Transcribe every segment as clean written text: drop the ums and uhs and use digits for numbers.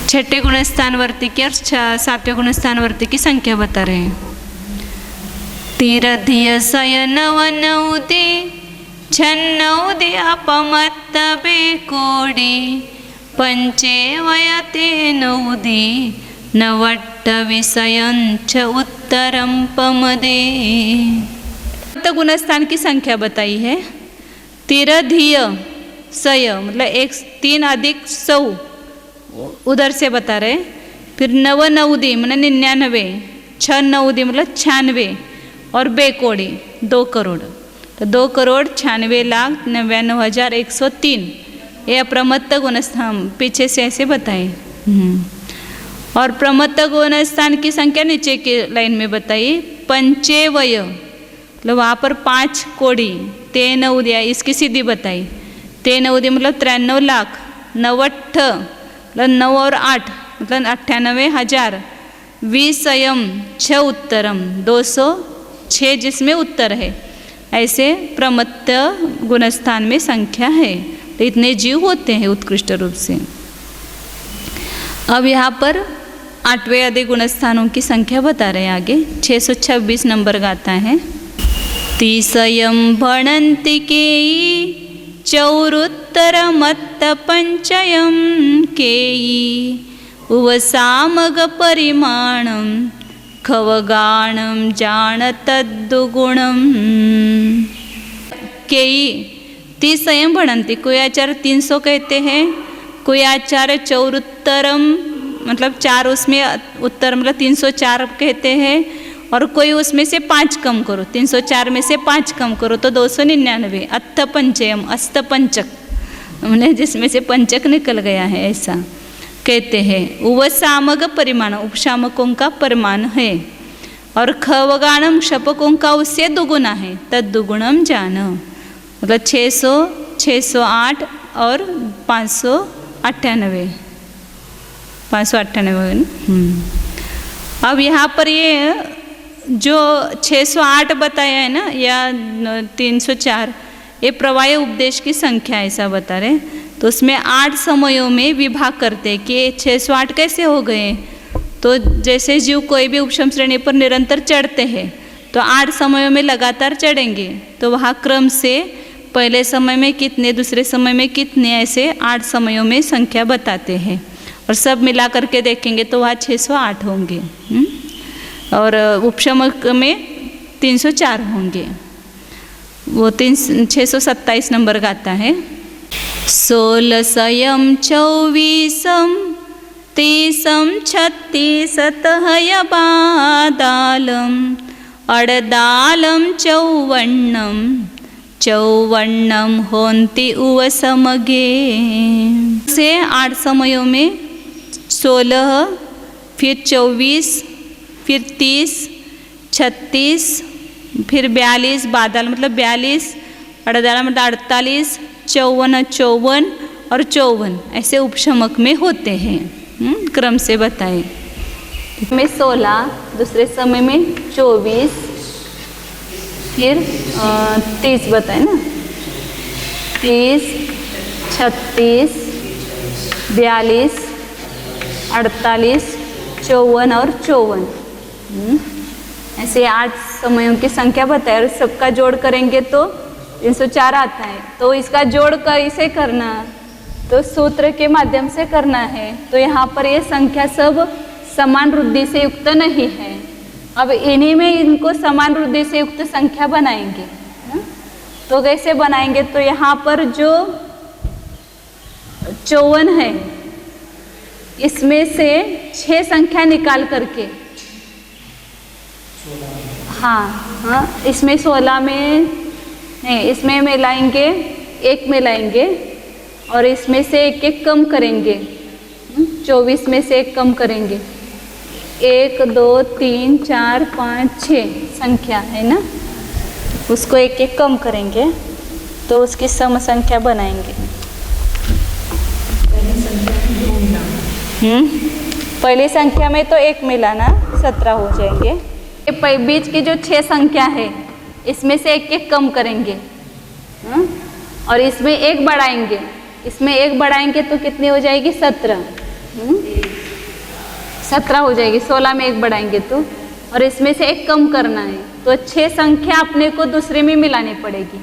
छठे गुणस्थान वर्ती की और सातवें गुणस्थान वर्ती की संख्या बता रहे हैं। तीरधिय सय नव नवदे छन्नवदे अपमत्त बेकोडी पंचे वयते नवदे नवट्ट विषयंच उत्तरम पमदे। तो गुणस्थान की संख्या बताई है। तीरधिय सय मतलब 3 अधिक 100 उधर से बता रहे। फिर नव नवदी मतलब 99, 6 नवदी मतलब 96 और बेकोड़ी 2 करोड़। तो 2,96,99,103 ये अप्रमत्त गुणस्थान पीछे से ऐसे बताए। और प्रमत्त गुणस्थान की संख्या नीचे की लाइन में बताई। पंचेवय मतलब वहाँ पर 5 कोड़ी। 3 नवदिया इसकी सीधी बताई। 3 नवदी मतलब 93 लाख। 98 मतलब 9 और 8 मतलब 98,000। विषयम 6 उत्तरम 206 जिसमें उत्तर है। ऐसे प्रमत्त गुणस्थान में संख्या है। तो इतने जीव होते हैं उत्कृष्ट रूप से। अब यहाँ पर 8वें आदि गुणस्थानों की संख्या बता रहे हैं आगे। 626 नंबर गाता है। तिसयं भणन्ति केयी चौरुत्तरमत्त पंचयं केयी उवसामग परिमाणं खवगाणं जानतद्दुगुणं। केयी तिसयं भणन्ति, कोई आचार्य 300 कहते हैं, कोई आचार्य चौरुत्तरम मतलब 4 उसमें उत्तर मतलब 304 कहते हैं। और कोई उसमें से 5 कम करो, 304 में से 5 कम करो तो 299। अत्थ पंचयम अस्त पंचक मैंने जिसमें से पंचक निकल गया है ऐसा कहते हैं। उपसामक परिमाण उपशामकों का परिमाण है। और खवगाणम शपकों का उससे दुगुना है। तद्दुगुणम जान मतलब 600, 608 और 598। अब यहाँ पर ये जो 608 बताया है ना या 304 ये प्रवाह उपदेश की संख्या ऐसा बता रहे। तो उसमें 8 समयों में विभाग करते हैं कि 608 कैसे हो गए। तो जैसे जीव कोई भी उपशम श्रेणी पर निरंतर चढ़ते हैं तो 8 समयों में लगातार चढ़ेंगे। तो वहाँ क्रम से पहले समय में कितने, दूसरे समय में कितने, ऐसे 8 समयों में संख्या बताते हैं। और सब मिला करके देखेंगे तो वहाँ 608 होंगे। और उपशमक में 304 होंगे। वो 627 नंबर का आता है। 16 24 30 36 यबादालम अड़दालम 54 होन्ति उवसमगे। से 8 समयों में 16 फिर 24 फिर 30 36 फिर 42 बादल मतलब 42 अड़दाल मतलब 48 54 और 54 ऐसे उपशमक में होते हैं। क्रम से बताएं। में 16 दूसरे समय में 24 फिर 30 बताए ना। 30 36 42 48 54 और 54 ऐसे 8 समयों की संख्या बताए। और सबका जोड़ करेंगे तो 304 आता है। तो इसका जोड़ कैसे करना, तो सूत्र के माध्यम से करना है। तो यहाँ पर ये संख्या सब समान वृद्धि से युक्त नहीं है। अब इन्हीं में इनको समान वृद्धि से युक्त संख्या बनाएंगे। तो कैसे बनाएंगे, तो यहाँ पर जो 54 है इसमें से 6 संख्या निकाल करके हाँ इसमें 16 में नहीं, इसमें मिलाएंगे 1 मिलाएंगे और इसमें से 1 कम करेंगे। 24 में से 1 कम करेंगे। 1 2 3 4 5 6 संख्या है ना, उसको 1 कम करेंगे तो उसकी सम संख्या बनाएंगे। पहली संख्या में तो 1 मिलाना 17 हो जाएंगे। बीच की जो 6 संख्या है इसमें से 1 कम करेंगे और इसमें 1 बढ़ाएंगे। इसमें 1 बढ़ाएंगे तो कितनी हो जाएगी 17। 17 हो जाएगी, 16 में 1 बढ़ाएंगे तो, और इसमें से 1 कम करना है तो 6 संख्या अपने को दूसरे में मिलानी पड़ेगी।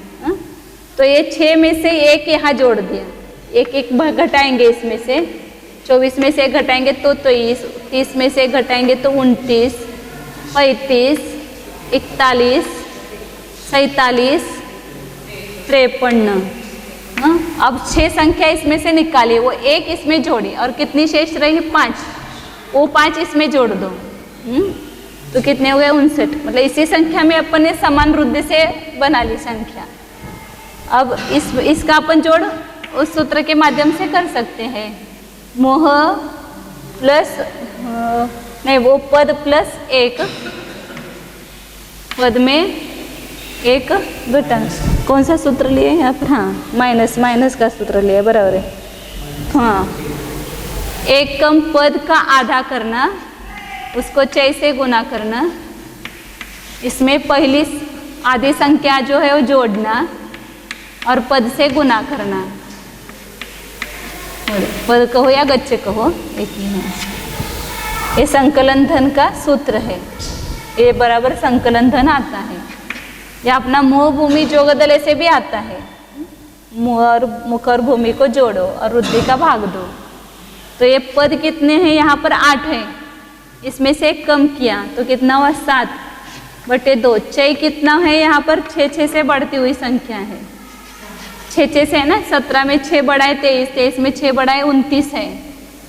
तो ये 6 में से 1 यहाँ जोड़ दिया, 1 घटाएंगे इसमें से, 24 में से 1 घटाएंगे तो 23, 30 में से 1 घटाएंगे तो 29, 35, 41, 47, 53। अब 6 संख्या इसमें से निकाली, वो 1 इसमें जोड़ी और कितनी शेष रही? 5, वो 5 इसमें जोड़ दो। तो कितने हो गए? 59। मतलब इसी संख्या में अपन ने समान वृद्धि से बना ली संख्या। अब इसका अपन जोड़ उस सूत्र के माध्यम से कर सकते हैं, मोह प्लस नहीं, वो पद प्लस 1, पद में 1 घटन। कौन सा सूत्र लिए यहाँ पर? हाँ, माइनस का सूत्र लिया, बराबर है। हाँ, 1 कम पद का आधा करना, उसको 6 से गुना करना, इसमें पहली आधी संख्या जो है वो जोड़ना और पद से गुना करना। पद कहो या गच्चे कहो, एक ही है। ये संकलन धन का सूत्र है, ये बराबर संकलन धन आता है। या अपना मोह भूमि जोगदले से भी आता है, मुख और भूमि को जोड़ो और वृद्धि का भाग दो। तो ये पद कितने हैं? यहाँ पर 8 है, इसमें से 1 कम किया तो कितना हुआ? 7/2। 6 कितना है? यहाँ पर 6 से बढ़ती हुई संख्या है, 6 से है ना। 17 में 6 बढ़ाए 23, 23 में 6 बढ़ाए 29 है,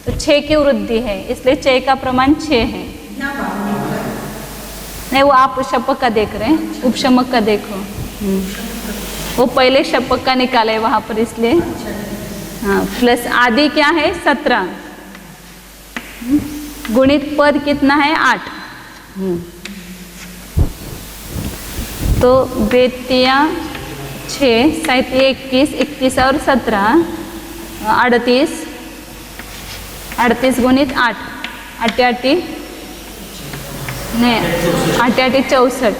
तो 6 की वृद्धि है, इसलिए 6 का प्रमाण 6 है। नहीं, वो आप शपक का देख रहे हैं, उपशमक का देखो। वो पहले शपक का निकाला है वहाँ पर, इसलिए। हाँ, प्लस आदि क्या है? 17 गुणित पद कितना है? 8। तो 2 6 7 21, 21 और 17 38, 38 गुणित 8, 8 8 नहीं, 8 8 64,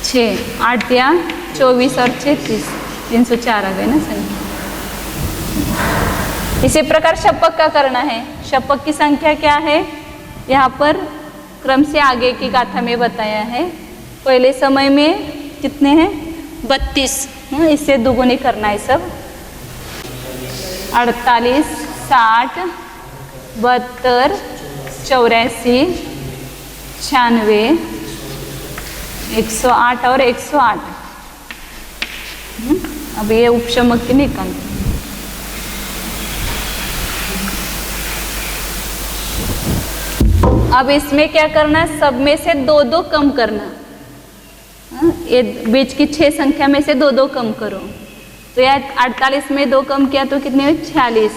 6 8 या 24 और 6 30, 304 आ गए ना संख्या। इसी प्रकार शपक का करना है। शपक की संख्या क्या है? यहाँ पर क्रम से आगे की गाथा में बताया है। पहले समय में कितने हैं? 32, इससे दुगुनी करना है सब। 48, 60, 72, 84, 96, 108 और 108। अब ये उपशमक की निकालते हैं। अब इसमें क्या करना? सब में से 2 कम करना। ये बीच की 6 संख्या में से 2 कम करो। तो यार 48 में 2 कम किया तो कितने हुए? 46,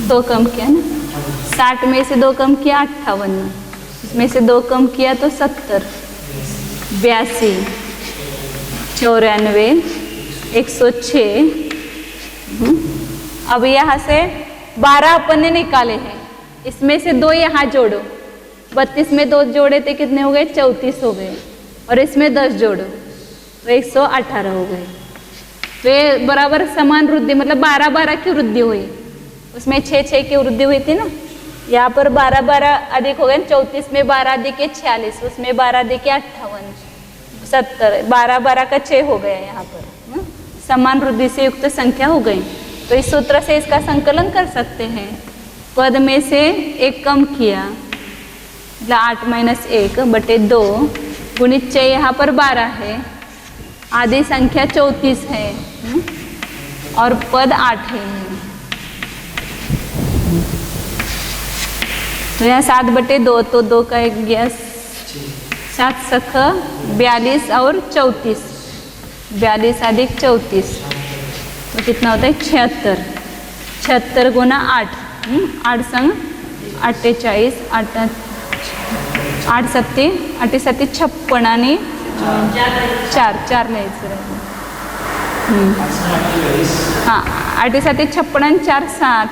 2 कम किया ना। 60 में से 2 कम किया 58, इसमें से 2 कम किया तो 70, 82, 94, 106। अब यहाँ से 12 अपन ने निकाले हैं, इसमें से 2 यहाँ जोड़ो। 32 में 2 जोड़े थे, कितने हो गए? 34 हो गए, और इसमें 10 जोड़ो तो 118 हो गए। तो ये बराबर समान वृद्धि, मतलब 12 की वृद्धि हुई। उसमें 6 की वृद्धि हुई थी ना, यहाँ पर 12 अधिक हो गए। 34 में 12 अधिक है 46, उसमें 12 अधिक है 58, 70, 12 का 6 हो गया यहाँ पर। समान वृद्धि से युक्त संख्या हो गई। तो इस सूत्र से इसका संकलन कर सकते हैं। पद में से 1 कम किया, 8 - 1/2 गुणित 6, यहाँ पर 12 है, आधी संख्या 34 है, और पद 8 है। तो यहाँ 7/2, तो 2 का 1 गया, 7 सख 42 और 34, 42 अधिक 34 तो कितना होता है? 76, 76 गुना 8, 8 संग 48, 8 सत्ते 56 आणि 4 लिहायचं. हाँ 8 7 56 आणि 4 60,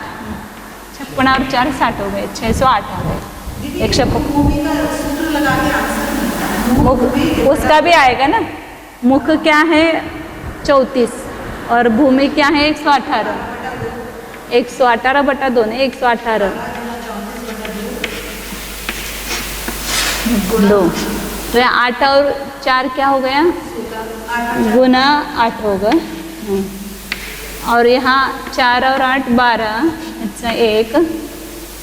56 और 4 60 हो गए, 608 आ गए. एक मुख उसका भी आएगा ना. मुख क्या है 34 और भूमि क्या है 118. 118/2 है, 118 2। तो यहाँ 8 और 4 क्या हो गया, गुना 8 होगा। और यहाँ 4 और 8 12, अच्छा 1,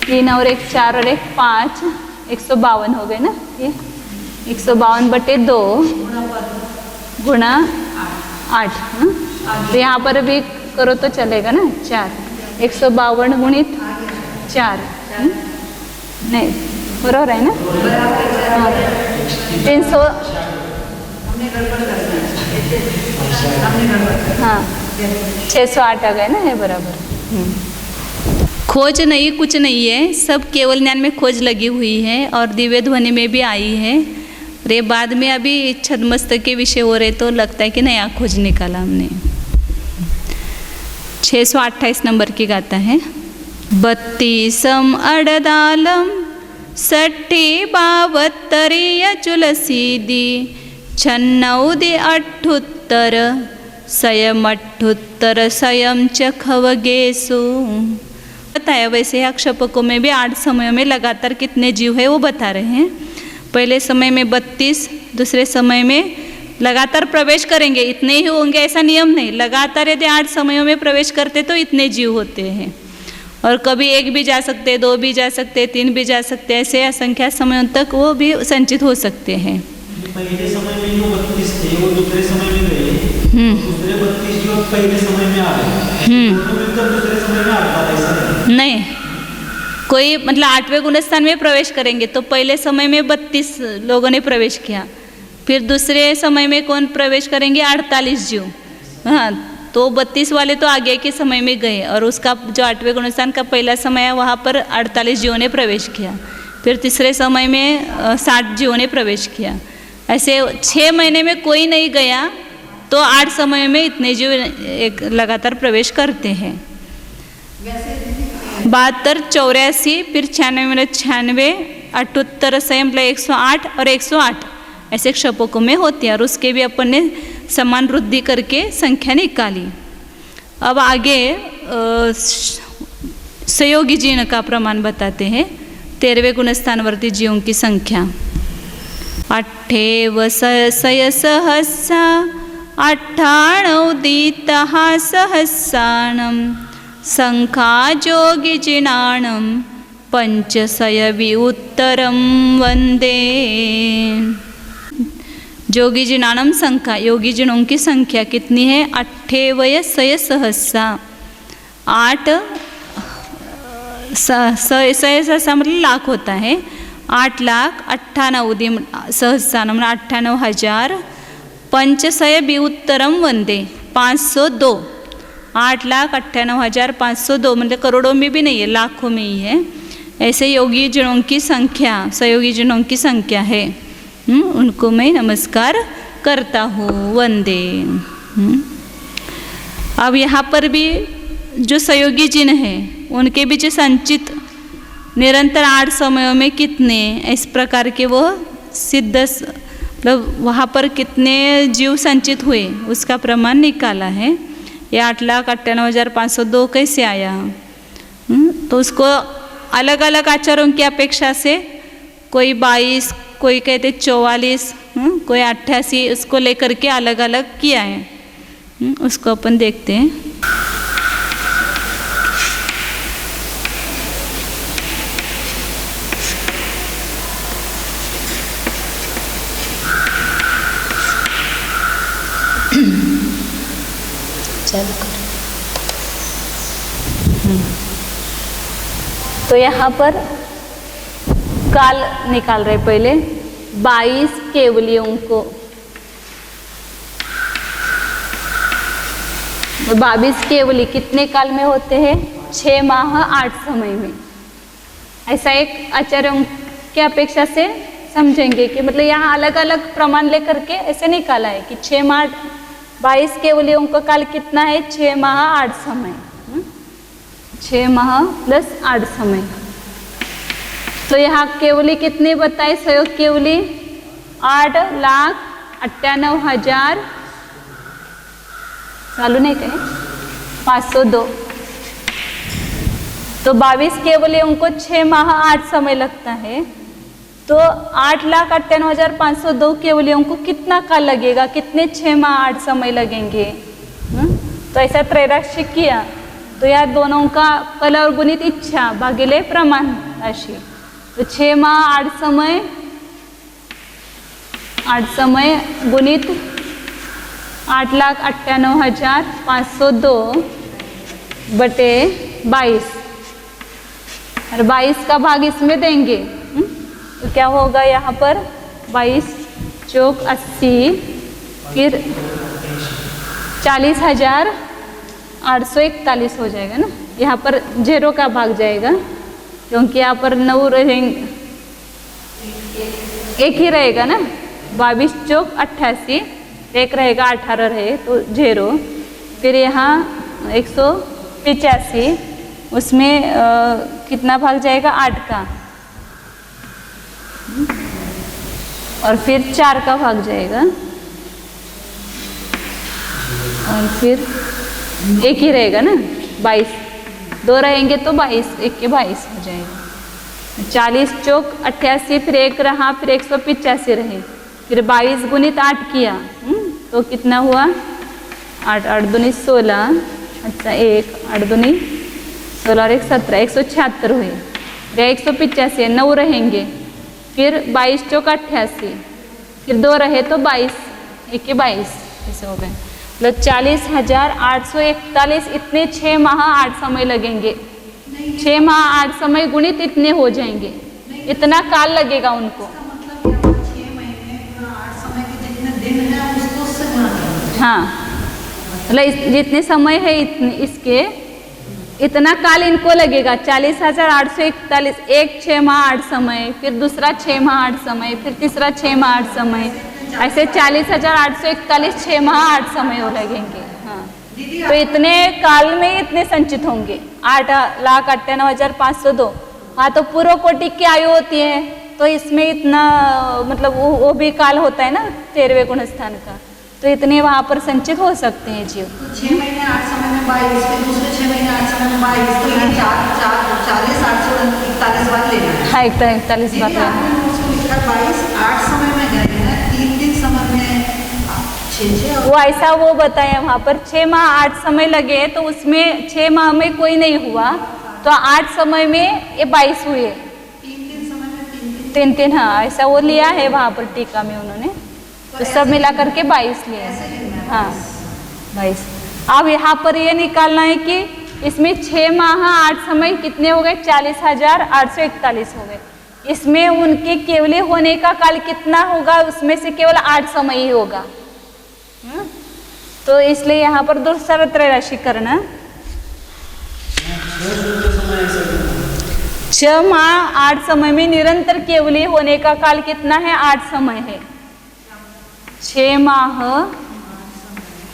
3 और 1 4 और 1 5, 152 हो गए ना। ये 152/2 गुणा 8। तो यहाँ पर भी करो तो चलेगा ना, 4, 152 गुणित 4, नहीं बराबर है ना। हाँ 300, हाँ 608 आ गए ना, है बराबर। खोज नहीं, कुछ नहीं है, सब केवल ज्ञान में खोज लगी हुई है और दिव्य ध्वनि में भी आई है। अरे बाद में अभी छद्मस्तक के विषय हो रहे तो लगता है कि नया खोज निकाला हमने। 628 नंबर की गाता है। 32 अड़दालम 60 72 चुलसीदी 96 78 68 सयम चखवगेसु। बताया वैसे अक्षपकों में भी 8 समयों में लगातार कितने जीव है वो बता रहे हैं। पहले समय में 32, दूसरे समय में लगातार प्रवेश करेंगे, इतने ही होंगे ऐसा नियम नहीं। लगातार यदि 8 समयों में प्रवेश करते तो इतने जीव होते हैं। और कभी 1 भी जा सकते, 2 भी जा सकते, 3 भी जा सकते, ऐसे असंख्या समयों तक वो भी संचित हो सकते हैं। पहले समय में जो 32 थे वो दूसरे समय में गए, दूसरे 32 जो पहले समय में आ गए, दूसरे समय में आ गए नहीं। कोई मतलब 8वें गुणस्थान में प्रवेश करेंगे तो पहले समय में 32 लोगों ने प्रवेश किया, फिर दूसरे समय में कौन प्रवेश करेंगे, 48 जीव। हाँ तो 32 वाले तो आगे के समय में गए और उसका जो 8वें गुणस्थान का पहला समय है वहाँ पर 48 जीवों ने प्रवेश किया, फिर तीसरे समय में 60 जीवों ने प्रवेश किया। ऐसे 6 महीने में कोई नहीं गया तो 8 समय में इतने जीव एक लगातार प्रवेश करते हैं। 72 84, फिर 96 96, 78 संयम 108 और 108 ऐसे क्षपकों में होते हैं और उसके भी अपन ने समान वृद्धि करके संख्या निकाली। अब आगे सहयोगी जीव का प्रमाण बताते हैं। 13वें गुणस्थानवर्ती जीवों की संख्या 8 सय सहस्सा 98 दीतः सहस्राणं संख्या जोगिजिनाणं पंचसयवि उत्तरं वंदे। जोगिजिनाणं संख्या, योगी जिनों की संख्या कितनी है, 8 सय सहस्सा। 8 सय सहस्सा मतलब लाख होता है, 8,98,000 सहस्राणं मतलब 98,000। पंचसय विउत्तरम वंदे 502, 8,98,502 मतलब करोड़ों में भी नहीं है, लाखों में ही है। ऐसे योगी जनों की संख्या, सहयोगी जनों की संख्या है। उनको मैं नमस्कार करता हूँ, वंदे। अब यहाँ पर भी जो सहयोगी जिन हैं उनके भी जो संचित निरंतर 8 समयों में कितने इस प्रकार के वो सिद्ध मतलब वहाँ पर कितने जीव संचित हुए उसका प्रमाण निकाला है। ये 8,98,502 कैसे आया, तो उसको अलग अलग आचार्यों की अपेक्षा से कोई 22, कोई कहते 44, कोई 88, उसको लेकर के अलग अलग किया है। उसको अपन देखते हैं। चालू कर। तो यहाँ पर काल निकाल रहे पहले 22 केवलियों को। 22 केवली कितने काल में होते हैं, 6 माह 8 समय में। ऐसा एक आचार्यों की अपेक्षा से समझेंगे कि मतलब यहाँ अलग अलग प्रमाण लेकर के ऐसे निकाला है कि 6 माह 22 केवलियों का काल कितना है, 6 माह 8 समय। 6 माह प्लस 8 समय। तो यहाँ केवली कितनी बताए, सहयोग केवली 8,98,000 चालू नहीं कहे 502 तो 22 केवलियों को 6 माह 8 समय लगता है, तो 8,98,502 केवलियों को कितना काल लगेगा, कितने 6 माह 8 समय लगेंगे। तो ऐसा त्रैराशिक किया तो यह दोनों का कल और गुणित इच्छा भागिले प्रमाण राशि, तो 6 माह 8 समय गुणित 8,98,502 बटे 22 और 22 का भाग इसमें देंगे। तो क्या होगा यहाँ पर 22 चौक 80, फिर 40,841 हो जाएगा ना, यहाँ पर 0 का भाग जाएगा क्योंकि यहाँ पर 9 रहेंगे, एक ही रहेगा ना, 22 चौक 88, एक रहेगा 18 रहे तो 0, फिर यहाँ 185, उसमें कितना भाग जाएगा 8 का, और फिर 4 का भाग जाएगा, और फिर एक ही रहेगा ना 22, 2 रहेंगे तो 22, एक के 22 हो जाएगा। 40 चौक 88, फिर 1 रहा, फिर 185 रहे, फिर 22 गुणित 8 किया, तो कितना हुआ 8, 8 दूनी 16, अच्छा 1, 8 दूनी 16 और 1 17, 176 हुए, फिर 185, 9 रहेंगे, फिर 22 चौक 88, फिर 2 रहे तो 22, एक के 22 ऐसे हो गए, मतलब 40,841 इतने 6 माह 8 समय लगेंगे। 6 माह 8 समय गुणित इतने हो जाएंगे, इतना काल लगेगा उनको। हाँ, मतलब जितने समय है इतने इसके इतना काल इनको लगेगा। 40,841, एक 6 माह 8 समय, फिर दूसरा 6 माह 8 समय, फिर तीसरा 6 माह 8 समय, ऐसे 40,841 6 माह 8 समय हो लगेंगे। हाँ, तो इतने काल में इतने संचित होंगे 8,98,502। हाँ, तो पूर्व कोटि की आयु होती है तो इसमें इतना मतलब वो भी काल होता है ना 13वें गुण स्थान का, तो इतने वहाँ पर संचित हो सकते हैं जीव। तो 6 महीने 8 समय में 22, फिर दूसरे 6 महीने 8 समय में 22, तो ये 40,841 बार लेना है। हाँ, 41 बार लेना है। 22 8 समय में गए हैं, 3 समय में 6 वो ऐसा वो बताया वहाँ पर 6 माह 8 समय लगे, तो उसमें 6 माह में कोई नहीं हुआ, तो 8 समय में ये 22 हुए, 3 समय में 3। हाँ, ऐसा वो लिया है वहाँ पर टीका में उन्होंने, तो सब मिला करके 22 लिए। हाँ, 22। अब यहाँ पर ये निकालना है कि इसमें 6 माह 8 समय कितने हो गए, 40,841 हो गए। इसमें उनके केवली होने का काल कितना होगा, उसमें से केवल 8 समय ही होगा। तो इसलिए यहाँ पर दूसरा त्रैराशि करना। 6 माह 8 समय में निरंतर केवली होने का काल कितना है, 8 समय है। 6 माह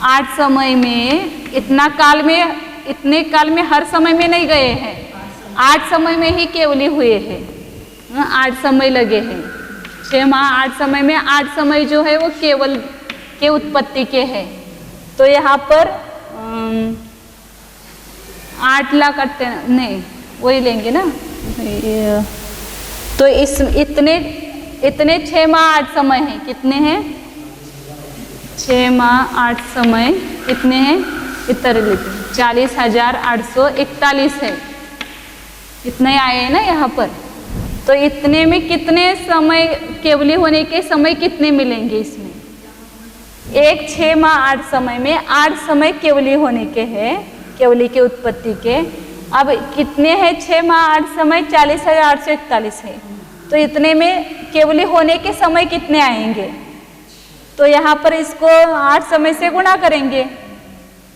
8 समय में इतना काल में, इतने काल में हर समय में नहीं गए हैं, 8 समय में ही केवली हुए हैं, 8 समय लगे हैं। 6 माह 8 समय में 8 समय जो है वो केवल के उत्पत्ति के हैं। तो यहाँ पर 8 लाख नहीं वही लेंगे ना, तो इस इतने 6 माह 8 समय हैं, कितने हैं 6 माह 8 समय कितने हैं, इतर 40,841 है, इतने आए हैं ना यहाँ पर। तो इतने में कितने समय केवली होने के समय कितने मिलेंगे इसमें, एक 6 माह 8 समय में 8 समय केवली होने के हैं, केवली के उत्पत्ति के। अब कितने हैं 6 माह 8 समय, 40,841 है, तो इतने में केवली होने के समय कितने आएंगे, तो यहाँ पर इसको 8 समय से गुणा करेंगे,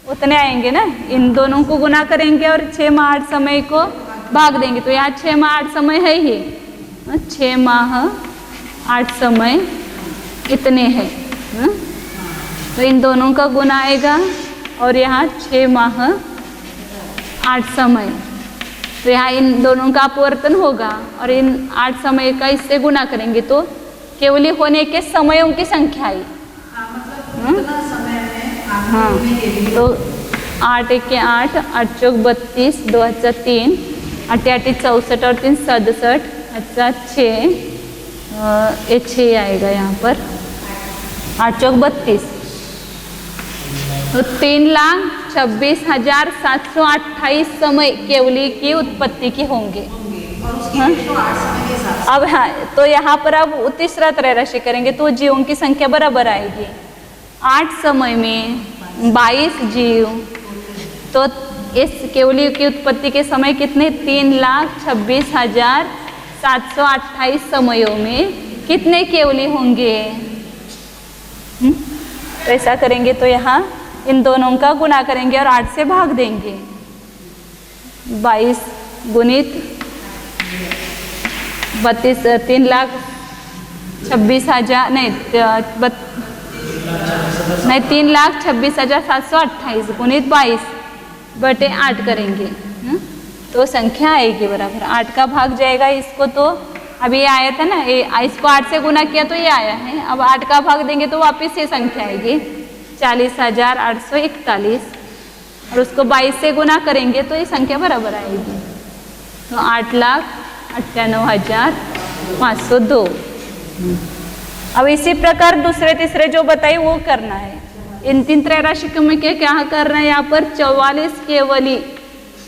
उतने आएंगे ना, इन दोनों को गुणा करेंगे और 6 माह 8 समय को भाग देंगे, तो यहाँ 6 माह 8 समय है ही, 6 माह 8 समय इतने हैं, तो इन दोनों का गुणा आएगा और यहाँ 6 माह 8 समय, तो यहाँ इन दोनों का अपवर्तन होगा और इन 8 समय का इससे गुणा करेंगे तो केवली होने के समयों की संख्या आई। हाँ, तो 8 1 के 8, 8 चौक 32, 2 3, 8 8 64 और 3 67, अच्छा 6, ये 6 आएगा यहाँ पर, 8 चौक 32, तो 3,26,728 समय केवली की उत्पत्ति के होंगे। और उसकी रेशो 8 समय के हिसाब से। अब हाँ, तो यहाँ पर अब तीसरा त्रय राशि करेंगे तो जीवों की संख्या बराबर आएगी। 8 समय में 22 जीव, तो इस केवली की उत्पत्ति के समय कितने? 3,26,728 समयों में कितने केवली होंगे? तो ऐसा करेंगे तो यहाँ इन दोनों का गुणा करेंगे और 8 से भाग देंगे। 22 गुणित 32, 3,26,000 नहीं 3,26,728 गुणित 22 बटे 8 करेंगे, तो संख्या आएगी बराबर 8 का भाग जाएगा इसको, तो अभी ये आया था ना, ये इसको 8 से गुना किया तो ये आया है। अब 8 का भाग देंगे तो वापस ये संख्या आएगी 40,841, और उसको 22 से गुना करेंगे तो ये संख्या बराबर आएगी, तो 8,98,502। अब इसी प्रकार दूसरे तीसरे जो बताई वो करना है। इन 3 त्रय राशि में क्या करना है? यहाँ पर 44 केवली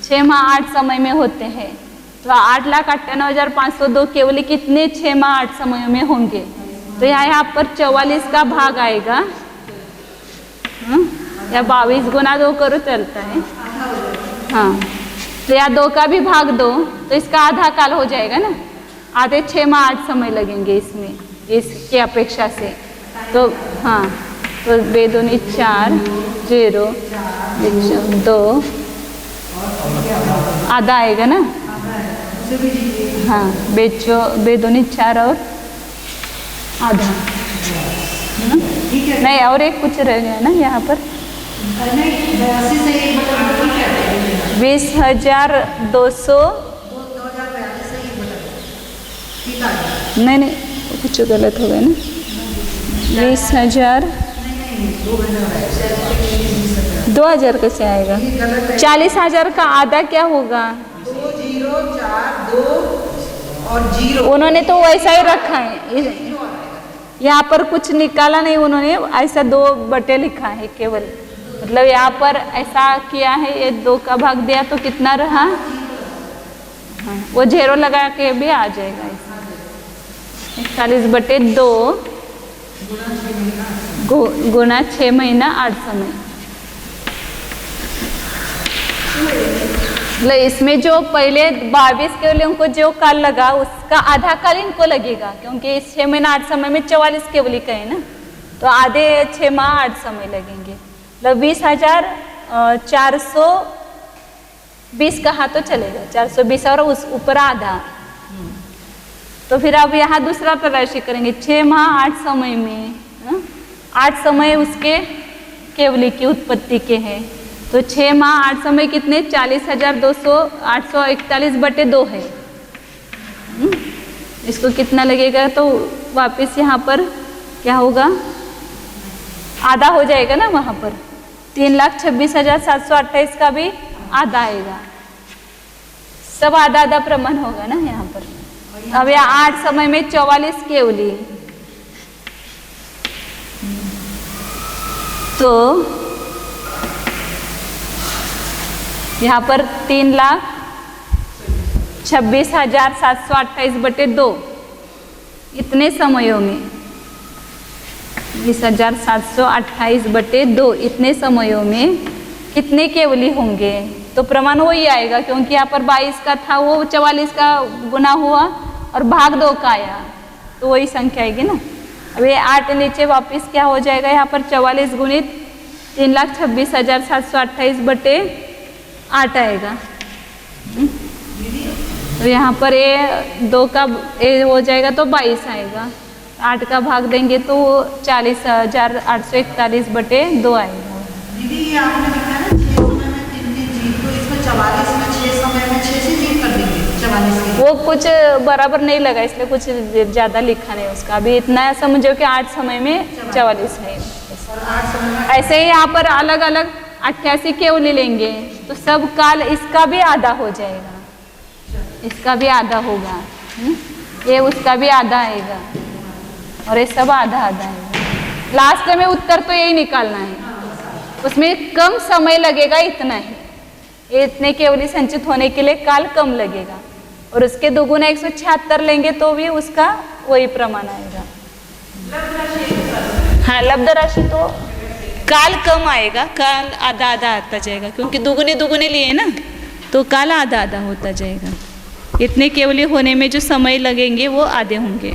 6 माह 8 समय में होते हैं, तो 8,98,502 केवली कितने 6 माह 8 समयों में होंगे? तो यहाँ पर 44 का भाग आएगा, या 22 गुना 2 करो चलता है, हाँ, तो या 2 का भी भाग दो तो इसका आधा काल हो जाएगा ना, आधे 6 माह 8 समय लगेंगे इसमें इसकी अपेक्षा से, तो हाँ, तो 2 दूनी 4, 0 2 आधा आएगा ना, हाँ, 2 दूनी 4 और आधा, नहीं और एक कुछ रह गया ना यहाँ पर, 20,200, नहीं कुछ गलत हो गया ना, 20,000 2,000 कैसे आएगा? 40,000 का आधा क्या होगा? 2 0 4 2 और 0, उन्होंने तो वैसा ही रखा है, यहाँ पर कुछ निकाला नहीं उन्होंने, ऐसा 2 बटे लिखा है केवल, मतलब यहाँ पर ऐसा किया है, ये 2 का भाग दिया तो कितना रहा, हाँ, वो 0 लगा के भी आ जाएगा, 41/2 गुना 6 महीना 8 समय। मतलब इसमें जो पहले 22 केवलियों को जो काल लगा उसका आधा काल इनको लगेगा, क्योंकि इस 6 महीना 8 समय में 44 केवली का है ना, तो आधे 6 माह 8 समय लगेंगे, मतलब 20,420 कहा तो चलेगा, 420 और उस ऊपर आधा। तो फिर अब यहाँ दूसरा प्रदर्शन करेंगे, 6 माह 8 समय में 8 समय उसके केवली की उत्पत्ति के हैं, तो 6 माह 8 समय कितने? 40,841/2 है। इसको कितना लगेगा? तो वापस यहाँ पर क्या होगा? आधा हो जाएगा ना, वहाँ पर 3,26,728 का भी आधा आएगा, सब आधा आधा प्रमाण होगा ना यहाँ पर। अब यहाँ 8 समय में 44 केवली, तो यहाँ पर 3,26,728/2 इतने समयों में 20,728/2 इतने समयों में कितने केवली होंगे? तो प्रमाण वही आएगा, क्योंकि यहाँ पर 22 का था, वो 44 का गुना हुआ और भाग 2 का आया, तो वही संख्या आएगी ना। अब ये 8 नीचे वापस क्या हो जाएगा? यहाँ पर 44 गुणित 3,26,728/8 आएगा। तो यहाँ पर ये 2 का ए हो जाएगा तो 22 आएगा, 8 का भाग देंगे तो 40,841/2 आएगा। दीदी ये आपने लिखा है ना 6 समय में 3 दिन जीव, तो इसमें 44 में 6 समय में 6 से जीव कर देंगे 44 के। वो कुछ बराबर नहीं लगा, इसलिए कुछ ज़्यादा लिखा नहीं उसका। अभी इतना समझो कि 8 समय में 44 है, और 8 समय में ऐसे ही यहाँ पर अलग अलग 88 केवली लेंगे तो सब काल इसका भी आधा हो जाएगा। इसका भी आधा होगा, ये उसका भी आधा आएगा और ये सब आधा आधा आएगा। लास्ट में उत्तर तो यही निकालना है, उसमें कम समय लगेगा इतना ही, ये इतने केवली संचित होने के लिए काल कम लगेगा और उसके दोगुना 176 लेंगे तो भी उसका वही प्रमाण आएगा। हाँ, लब्ध राशि तो काल कम आएगा, काल आधा आधा आता जाएगा क्योंकि दुगुने दुगुने लिए ना, तो काल आधा आधा होता जाएगा। इतने केवली होने में जो समय लगेंगे वो आधे होंगे।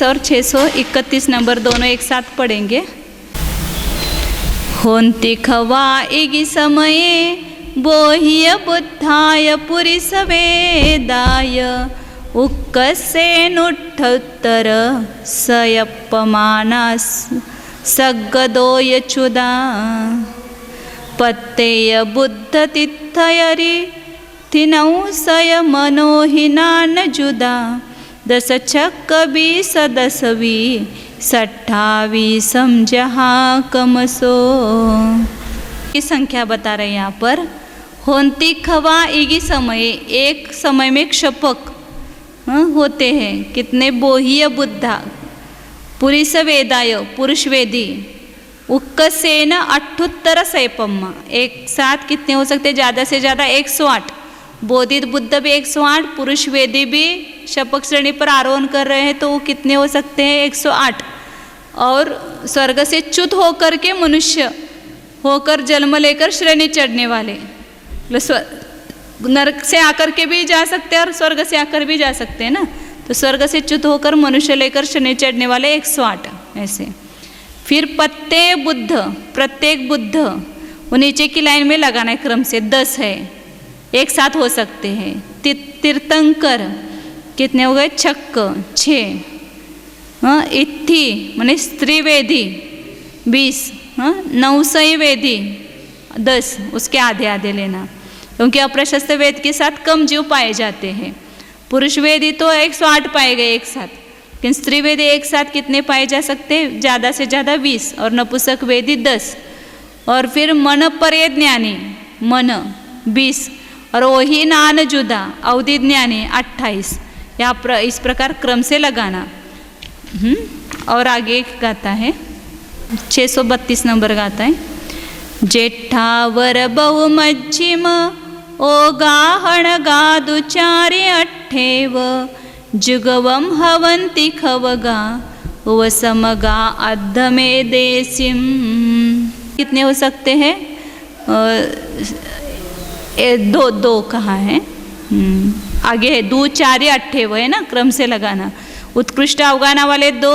और 631 नंबर दोनों एक साथ पढ़ेंगे। होन्ति खवा इगि समये बोह्य बुद्धाय पुरिस वेदाय उक्कसेनुट्ठोत्तर सयप्पमानास सग्गदोयचुदा पत्तेय बुद्धतिथयरि तिनौसय मनोहिनान जुदा दस छक्कबी सदसवी सट्ठावी समझहा कमसो। की संख्या बता रहे हैं यहाँ पर। होन्ति खवा इगी समय, एक समय में क्षपक होते हैं कितने, बोह्य बुद्धा पुरुष वेदाय पुरुष वेदी, उक्कसेन अठ्ठुत्तर सैपम्मा, एक साथ कितने हो सकते हैं, ज़्यादा से ज़्यादा 108। बोधित बुद्ध भी 108, पुरुष वेदी भी शपक श्रेणी पर आरोहण कर रहे हैं तो वो कितने हो सकते हैं, 108। और स्वर्ग से च्युत होकर के मनुष्य होकर जन्म लेकर श्रेणी चढ़ने वाले, नरक से आकर के भी जा सकते हैं और स्वर्ग से आकर भी जा सकते हैं ना, तो स्वर्ग से च्युत होकर मनुष्य लेकर श्रेणी चढ़ने वाले 108 ऐसे। फिर पत्ते बुद्ध, प्रत्येक बुद्ध वो नीचे की लाइन में लगाना है क्रम से, 10 है, एक साथ हो सकते हैं। तीर्थंकर कितने हो गए, छक्क 6। इत्थि माने स्त्री वेदी 20, नवसई वेदी 10, उसके आधे आधे लेना क्योंकि अप्रशस्त वेद के साथ कम जीव पाए जाते हैं। पुरुष वेदी तो 108 पाए गए एक साथ, लेकिन स्त्री वेदी एक साथ कितने पाए जा सकते हैं, ज़्यादा से ज़्यादा 20, और नपुंसक वेदी 10। और फिर मन परे ज्ञानी मन 20, और वही नान जुदा अवधि ज्ञानी 28। या इस प्रकार क्रम से लगाना। और आगे गाता है 632 नंबर गाता है। जेठावर बहुमज्जिम ओगाहण गादुचारे अट्ठेव जुगवम हवंति खवगा वसमगा अद्धमे देसिम। कितने हो सकते हैं, दो कहाँ है, आगे है दो चारे अट्ठेव है ना, क्रम से लगाना। उत्कृष्ट अवगाना वाले 2,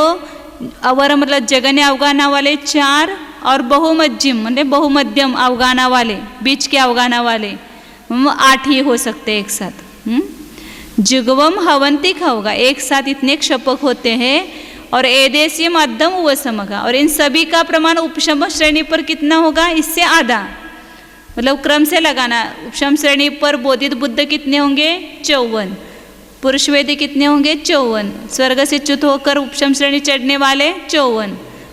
अवर मतलब जगन्य अवगाना वाले 4, और बहुमध्यम मतलब बहुमध्यम अवगाना वाले, बीच के अवगाना वाले 8 ही हो सकते एक साथ। जुगवम हवंती खवगा, एक साथ इतने क्षपक होते हैं। और एदेशीय मध्यम व समगा, और इन सभी का प्रमाण उपशम श्रेणी पर कितना होगा, इससे आधा, मतलब क्रम से लगाना। उपशम श्रेणी पर बोधित बुद्ध कितने होंगे, 54। पुरुष वेदी कितने होंगे, 54। स्वर्ग से च्युत होकर उपशम श्रेणी चढ़ने वाले 54।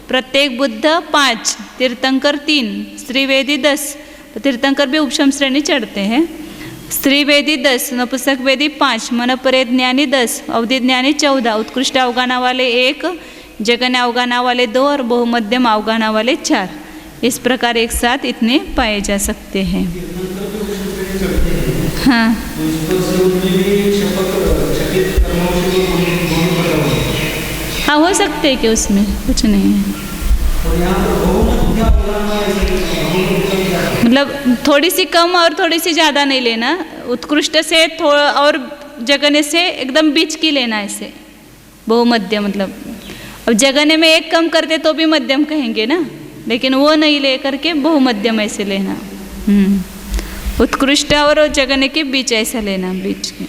प्रत्येक बुद्ध 5, तीर्थंकर 3, स्त्री वेदी 10। तो तीर्थंकर भी उपशम श्रेणी चढ़ते हैं। स्त्री वेदी 10, नपुंसक वेदी 5, मन परे ज्ञानी 10, अवधि ज्ञानी 14, उत्कृष्ट अवगाना वाले 1, जगन्य अवगाना वाले 2 और बहुमध्यम अवगाना वाले 4। इस प्रकार एक साथ इतने पाए जा सकते हैं। हाँ हाँ, हो सकते हैं कि उसमें कुछ नहीं है, मतलब थोड़ी सी कम और थोड़ी सी ज़्यादा नहीं लेना। उत्कृष्ट से थोड़ा और जगन्य से एकदम बीच की लेना ऐसे, बहुमध्यम मतलब। अब जगन्य में एक कम करते तो भी मध्यम कहेंगे ना, लेकिन वो नहीं ले करके बहुमध्यम ऐसे लेना। उत्कृष्ट और जगन्य के बीच ऐसा लेना, बीच के।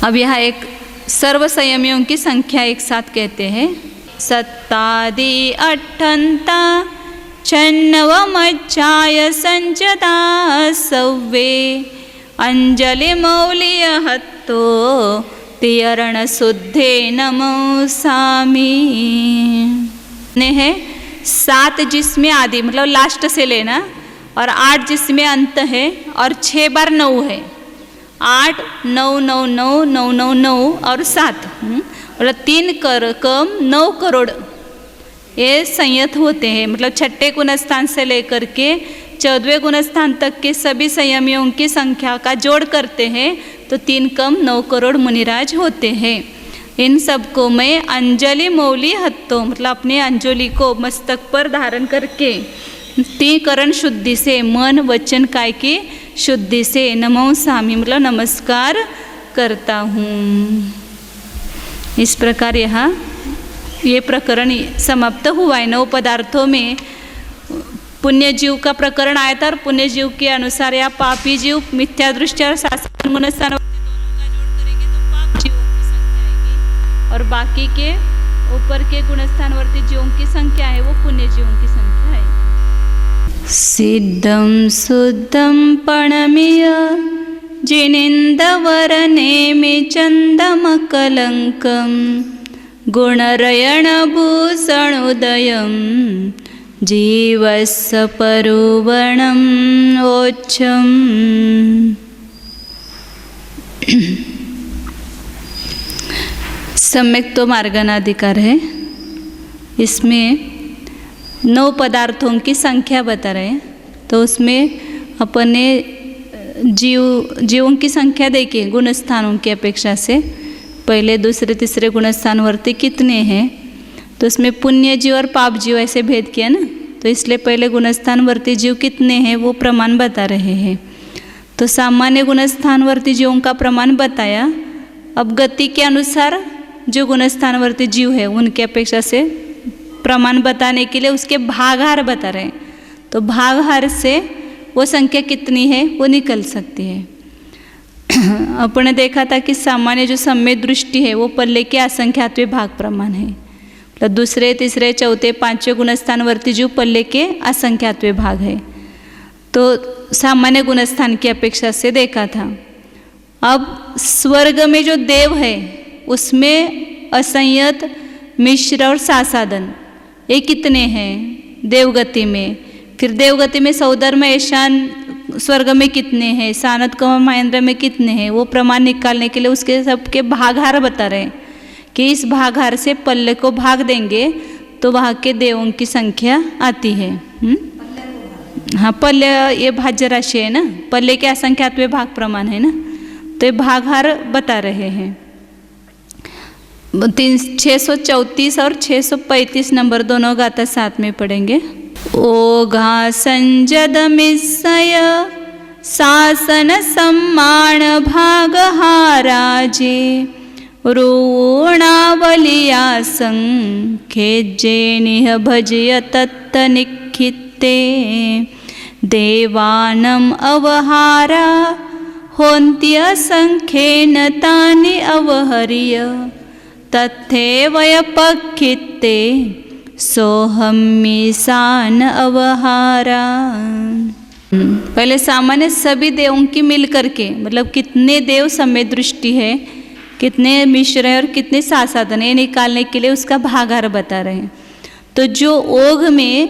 अब यहाँ एक सर्व संयमियों की संख्या एक साथ कहते हैं। सत्तादि अठंता छन्नवमज्जाय संजदा सव्वे अंजलि मौलिय हत्तो तियरण शुद्धे नमोसामी। ने है 7 जिसमें आदि मतलब लास्ट से लेना, और 8 जिसमें अंत है, और 6 बार 9 है। 8, 9, 9, 9, 9, 9, 9 और 7, मतलब 3 कम 9 करोड़ ये संयत होते हैं। मतलब छठे गुणस्थान से लेकर के 14वें गुणस्थान तक के सभी संयमियों की संख्या का जोड़ करते हैं तो 3 कम 9 करोड़ मुनिराज होते हैं। इन सबको मैं अंजलि मौली हत्तो, मतलब अपने अंजलि को मस्तक पर धारण करके तीकरण शुद्धि से, मन वचन काय की शुद्धि से नमो सामी, मतलब नमस्कार करता हूँ। इस प्रकार यहाँ ये प्रकरण समाप्त हुआ है। 9 पदार्थों में पुण्य जीव का प्रकरण आया था और पुण्य जीव के अनुसार या पापी जीव मिथ्या दृष्टि और शास्त्र गुणस्थान दोनों का जोड़ करेंगे तो पाप जीवों की संख्या आएगी, और बाकी के ऊपर के गुणस्थानवर्ती जीवों की संख्या है वो पुण्य जीवों की संख्या है। सिद्धं शुद्धं प्रणमीय जिनेन्द्रवरनेमि चन्दमकलङ्कं गुणरयणभूषणोदयं जीवस्य परुवर्णम् ओच्छम्। सम्यक तो मार्गणाधिकार है, इसमें 9 पदार्थों की संख्या बता रहे हैं। तो उसमें अपने जीवों की संख्या देखिए गुणस्थानों की अपेक्षा से, पहले दूसरे तीसरे गुणस्थानवर्ती कितने हैं, तो उसमें पुण्य जीव और पाप जीव ऐसे भेद किया ना, तो इसलिए पहले गुणस्थानवर्ती जीव कितने हैं वो प्रमाण बता रहे हैं। तो सामान्य गुणस्थानवर्ती जीवों का प्रमाण बताया। अब गति के अनुसार जो गुणस्थानवर्ती जीव है उनकी अपेक्षा से प्रमाण बताने के लिए उसके भागहार बता रहे हैं। तो भागहार से वो संख्या कितनी है वो निकल सकती है। अपन ने देखा था कि सामान्य जो सम्यक दृष्टि है वो पल्ले के असंख्यात्वें भाग प्रमाण है, मतलब दूसरे तीसरे चौथे पांचवें गुणस्थानवर्ती जीव पल्ले के असंख्यात्वें भाग है। तो सामान्य गुणस्थान की अपेक्षा से देखा था। अब स्वर्ग में जो देव है उसमें असंयत, मिश्र और सासादन ये कितने हैं देवगति में। फिर देवगति में सौधर्म ईशान स्वर्ग में कितने हैं, सानद कौम महेंद्र में कितने हैं, वो प्रमाण निकालने के लिए उसके सबके भागहार बता रहे हैं कि इस भागहार से पल्ले को भाग देंगे तो वहाँ के देवों की संख्या आती है। हाँ, पल्ले ये भाज्य राशि है ना, पल्ले के असंख्यात्वें भाग प्रमाण है ना, तो ये भागहार बता रहे हैं। 634 और 635 नंबर दोनों गाथा साथ में पढ़ेंगे। ओघा संजद मिस्सय शासन सम्मान भागहाराजे ऋणावलिया संखेजे निह भजय तत्त निखिते देवानम अवहारा होन्त्य संख्येन तानि अवहर्य तथे वयपक्षिते सोहमीसान अवहारा। पहले सामान्य सभी देवों की मिल करके, मतलब कितने देव सम्यक दृष्टि है, कितने मिश्र है और कितने सासाधन है निकालने के लिए उसका भागहार बता रहे हैं। तो जो ओघ में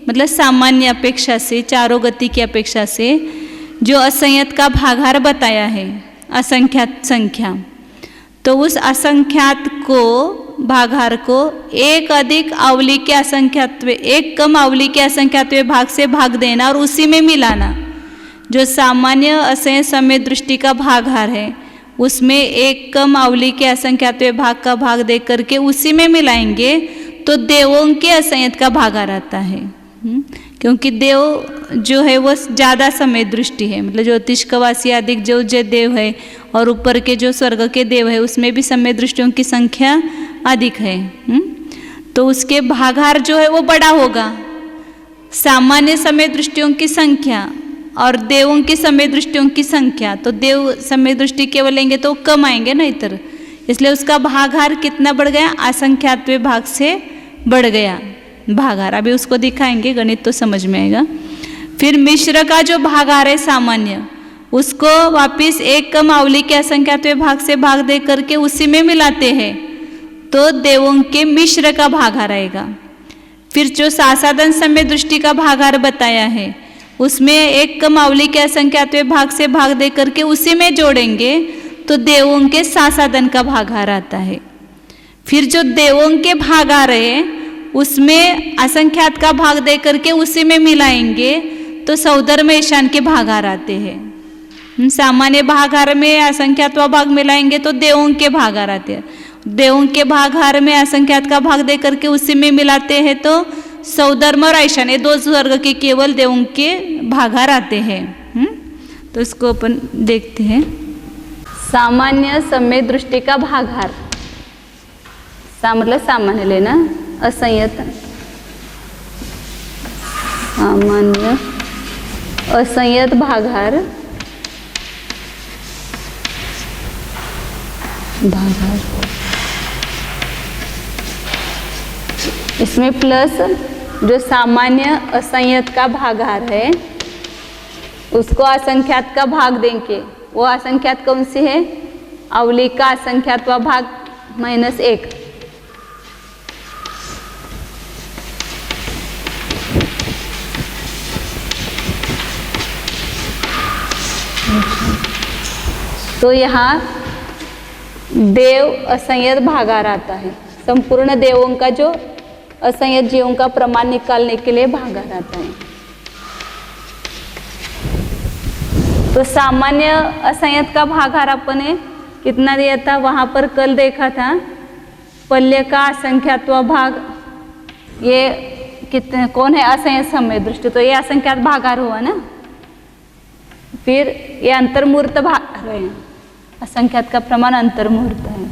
मतलब सामान्य अपेक्षा से, चारों गति की अपेक्षा से जो असंख्यात का भागहार बताया है, असंख्यात संख्या, तो उस असंख्यात को भागहार को एक अधिक अवली के असंख्यात्वें, एक कम अवली के असंख्यात्वें भाग से भाग देना और उसी में मिलाना। जो सामान्य असंख्य समय दृष्टि का भागहार है उसमें एक कम अवली के असंख्यात्वें भाग का भाग दे करके उसी में मिलाएंगे तो देवों के असंख्यात का भागहार आता है। क्योंकि देव जो है वो ज़्यादा समय दृष्टि है, मतलब ज्योतिष कवासी आदि जो देव है और ऊपर के जो स्वर्ग के देव है उसमें भी समय दृष्टियों की संख्या अधिक है। तो उसके भागहार जो है वो बड़ा होगा। सामान्य समय दृष्टियों की संख्या और देवों की समय दृष्टियों की संख्या, तो देव समय दृष्टि केवल लेंगे तो कम आएंगे ना इतर, इसलिए उसका भागहार कितना बढ़ गया, असंख्यात्वें भाग से बढ़ गया भागहार। अभी उसको दिखाएंगे, गणित तो समझ में आएगा। फिर मिश्र का जो भागहार है सामान्य, उसको वापिस एक कम अवली के असंख्यात्वें भाग से भाग दे करके उसी में मिलाते हैं तो देवों के मिश्र का भागहार आएगा। फिर जो सासाधन समय दृष्टि का भागहार बताया है उसमें एक कम अवली के असंख्यातवें भाग से भाग दे करके उसी में जोड़ेंगे तो देवों के सासादन का भागाहार आता है। फिर जो देवों के भाग आ रहे हैं उसमें असंख्यात का भाग दे करके उसी में मिलाएंगे तो सौधर्म ईशान के भागाहार आते हैं। सामान्य भागाहार में असंख्यात भाग मिलाएंगे तो देवों के भागाहार आते हैं। देवों के भागाहार में असंख्यात का भाग दे करके उसी में मिलाते हैं तो सौधर्म और ईशान, ये 2 वर्ग के केवल देवों के भागाहार आते हैं। तो इसको अपन देखते हैं। सामान्य सम्यक दृष्टि का भागाहार, मतलब सामान्य लेना, असंयत सामान्य असंयत भागाहार इसमें प्लस जो सामान्य असंयत का भागाहार है उसको असंख्यात का भाग देंगे। वो असंख्यात कौन सी है? अवली का असंख्यात भाग -1। तो यहाँ देव असंयत भागाहार आता है। संपूर्ण देवों का जो असंयत जीवों का प्रमाण निकालने के लिए भागाहार आता है। तो सामान्य असंयत का भागाहार अपन ने कितना दिया था? वहां पर कल देखा था पल्य का असंख्यात्व भाग, ये कितने कौन है? असंयत सम्यक दृष्टि, तो ये असंख्यात भागाहार हुआ ना। फिर ये अंतर्मूर्त भागाहार है, असंख्यात का प्रमाण अंतर्मूर्त है।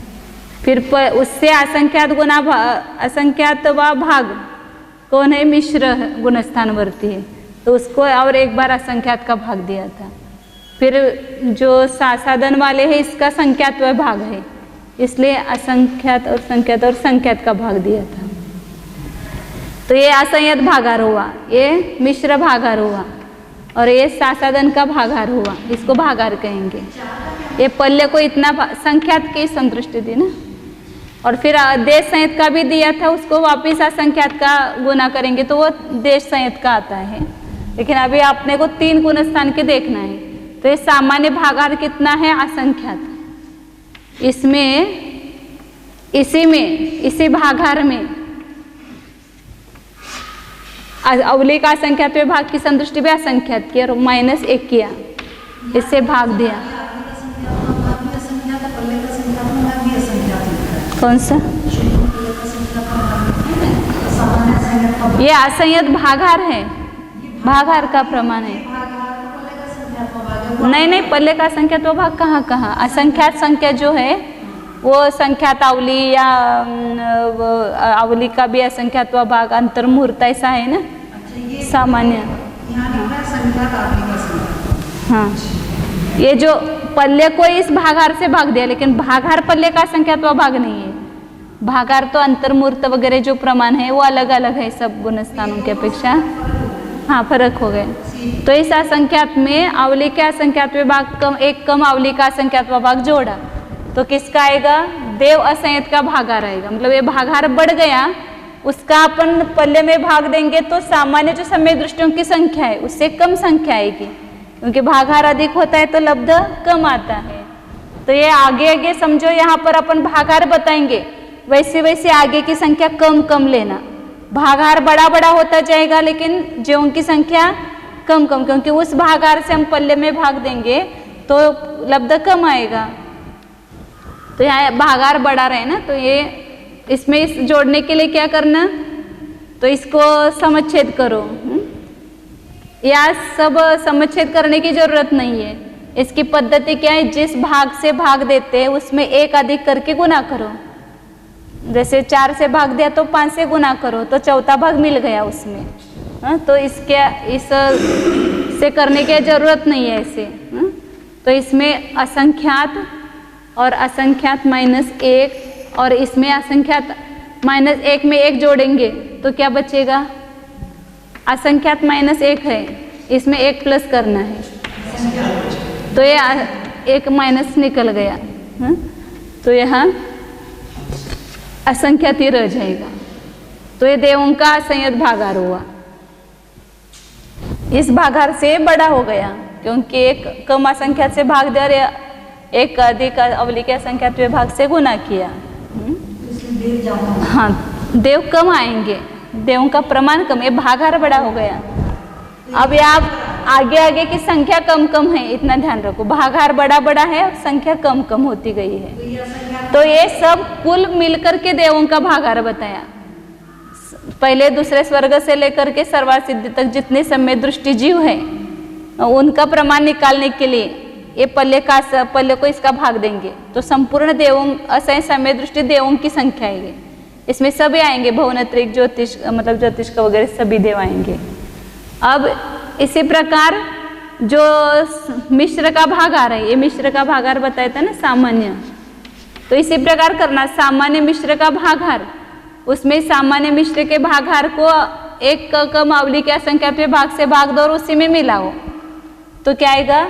फिर उससे असंख्यात गुना असंख्यात व भाग कौन है? मिश्र गुणस्थानवर्ती है, तो उसको और एक बार असंख्यात का भाग दिया था। फिर जो सासादन वाले हैं इसका संख्यात व भाग है, इसलिए असंख्यात और संख्यात और संख्यात का भाग दिया था। तो ये असंयत भागाहार हुआ, ये मिश्र भागाहार हुआ और ये सासादन का भागाहार हुआ, इसको भागाहार कहेंगे। ये पल्य को इतना संख्यात की संतुष्टि दी ना। और फिर देश संयत का भी दिया था, उसको वापिस असंख्यात का गुना करेंगे तो वो देश संयत का आता है। लेकिन अभी आपने को 3 गुणस्थान के देखना है। तो ये सामान्य भागाहार कितना है? असंख्यात। इसी भागाहार में अवली का असंख्यात भाग की संतुष्टि भी असंख्यात की और -1 किया, इससे भाग दिया। कौन सा? ये असंयत भागाहार है, भागाहार का प्रमाण है। नहीं, पल्ले का संख्यात भाग कहाँ? असंख्यात संख्या जो है वो संख्यात अवली या अवली का भी असंख्यात भाग अंतर्मूर्त ऐसा है ना, सामान्य। हाँ, ये जो पल्ले को इस भागाहार से भाग दिया, लेकिन भागाहार पल्ले का असंख्यात भाग नहीं है। भागाहार तो अंतर्मूर्त वगैरह जो प्रमाण है वो अलग अलग है सब गुणस्थानों की अपेक्षा। हाँ, फर्क हो गया। तो इस असंख्यात में अवली के असंख्यात भाग एक कम अवली का असंख्यात भाग जोड़ा तो किसका आएगा? देव असंयत का भागाहार आएगा। मतलब ये भागाहार बढ़ गया, उसका अपन पल्ले में भाग देंगे तो सामान्य जो सम्यक दृष्टियों की संख्या है उससे कम संख्या आएगी, क्योंकि भागाहार अधिक होता है तो लब्ध कम आता है। तो ये आगे समझो, यहाँ पर अपन भागाहार बताएंगे, वैसे आगे की संख्या कम लेना। भागाहार बड़ा होता जाएगा लेकिन जीवों की संख्या कम, क्योंकि उस भागाहार से हम पल्ले में भाग देंगे तो लब्ध कम आएगा। तो यहाँ भागाहार बढ़ा रहे ना, तो ये इसमें इस जोड़ने के लिए क्या करना? तो इसको समच्छेद करो। या सब समच्छेद करने की जरूरत नहीं है। इसकी पद्धति क्या है? जिस भाग से भाग देते हैं उसमें 1 अधिक करके गुना करो। जैसे 4 से भाग दिया तो 5 से गुना करो तो चौथा भाग मिल गया उसमें। तो इस से करने की जरूरत नहीं है ऐसे। तो इसमें असंख्यात और असंख्यात -1 और इसमें असंख्यात -1 में 1 जोड़ेंगे तो क्या बचेगा? असंख्यात -1 है, इसमें 1 प्लस करना है तो ये 1 माइनस निकल गया। तो यहाँ असंख्यात ही रह जाएगा। तो ये देवों का असंयत भागाहार हुआ। इस भागाहार से बड़ा हो गया, क्योंकि एक कम असंख्यात से भाग दिया और एक अधिक अवलिक असंख्यात विभाग से गुना किया। हाँ, देव कम आएंगे, देवों का प्रमाण कम, ये भागाहार बड़ा हो गया। अब ये आप आगे आगे की संख्या कम कम है, इतना ध्यान रखो। भागाहार बड़ा बड़ा है और संख्या कम कम होती गई है। तो ये सब कुल मिलकर के देवों का भागाहार बताया। पहले दूसरे स्वर्ग से लेकर के सर्वार्थ सिद्धि तक जितने समय दृष्टि जीव है, उनका प्रमाण निकालने के लिए ये पल्ले को इसका भाग देंगे, तो संपूर्ण देवों असंख्य समय दृष्टि देवों की संख्या है। इसमें सभी आएंगे, भुवनत्रिक, ज्योतिष मतलब ज्योतिष का वगैरह सभी देव आएंगे। अब इसी प्रकार जो मिश्र का भागाहार है, ये मिश्र का भागाहार बताया था ना सामान्य, तो इसी प्रकार करना। सामान्य मिश्र का भागाहार, उसमें सामान्य मिश्र के भागाहार को एक कम अवलिक असंख्यात विभाग से भाग दो और उसी में मिलाओ, तो क्या आएगा?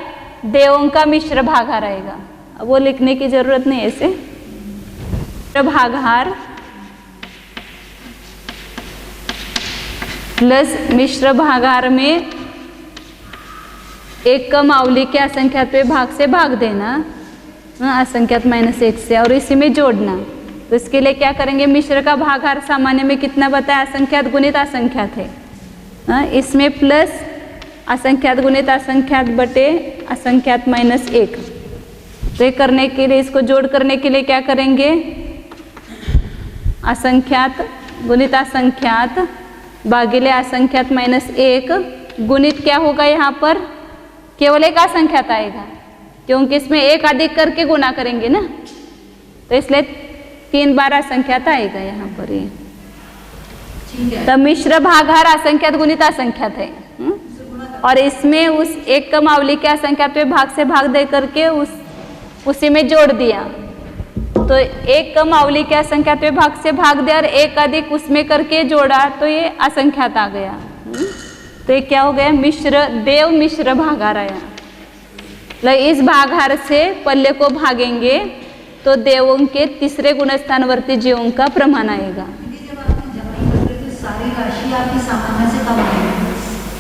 देवों का मिश्र भागाहार आएगा। अब वो लिखने की जरूरत नहीं है ऐसे। भागाहार प्लस मिश्र भागाहार में एक कम अवलिक के असंख्यात विभाग से भाग देना, असंख्यात -1 से, और इसी में जोड़ना। तो इसके लिए क्या करेंगे? मिश्र का भागाहार सामान्य में कितना बताया? असंख्यात गुणित असंख्यात है, इसमें प्लस असंख्यात गुणित असंख्यात बटे असंख्यात -1। तो ये करने के लिए, इसको जोड़ करने के लिए क्या करेंगे? असंख्यात गुणित असंख्यात भागिले असंख्यात -1 गुणित क्या होगा? यहाँ पर केवल एक असंख्यात आएगा, क्योंकि इसमें एक अधिक करके गुना करेंगे ना, तो इसलिए 3 बार असंख्यात आएगा यहाँ पर। ये तो मिश्र भागाहार असंख्यात गुणित असंख्यात है, और इसमें उस एक कम अवलिक के असंख्यात विभाग से भाग दे करके उसी में जोड़ दिया। तो एक कम अवलिक के असंख्यात विभाग से भाग दिया और एक अधिक उसमें करके जोड़ा, तो ये असंख्यात आ गया। तो ये क्या हो गया? मिश्र, देव मिश्र भागाहार आया। इस भागाहार से पल्ले को भागेंगे तो देवों के तीसरे गुणस्थानवर्ती जीवों का प्रमाण आएगा।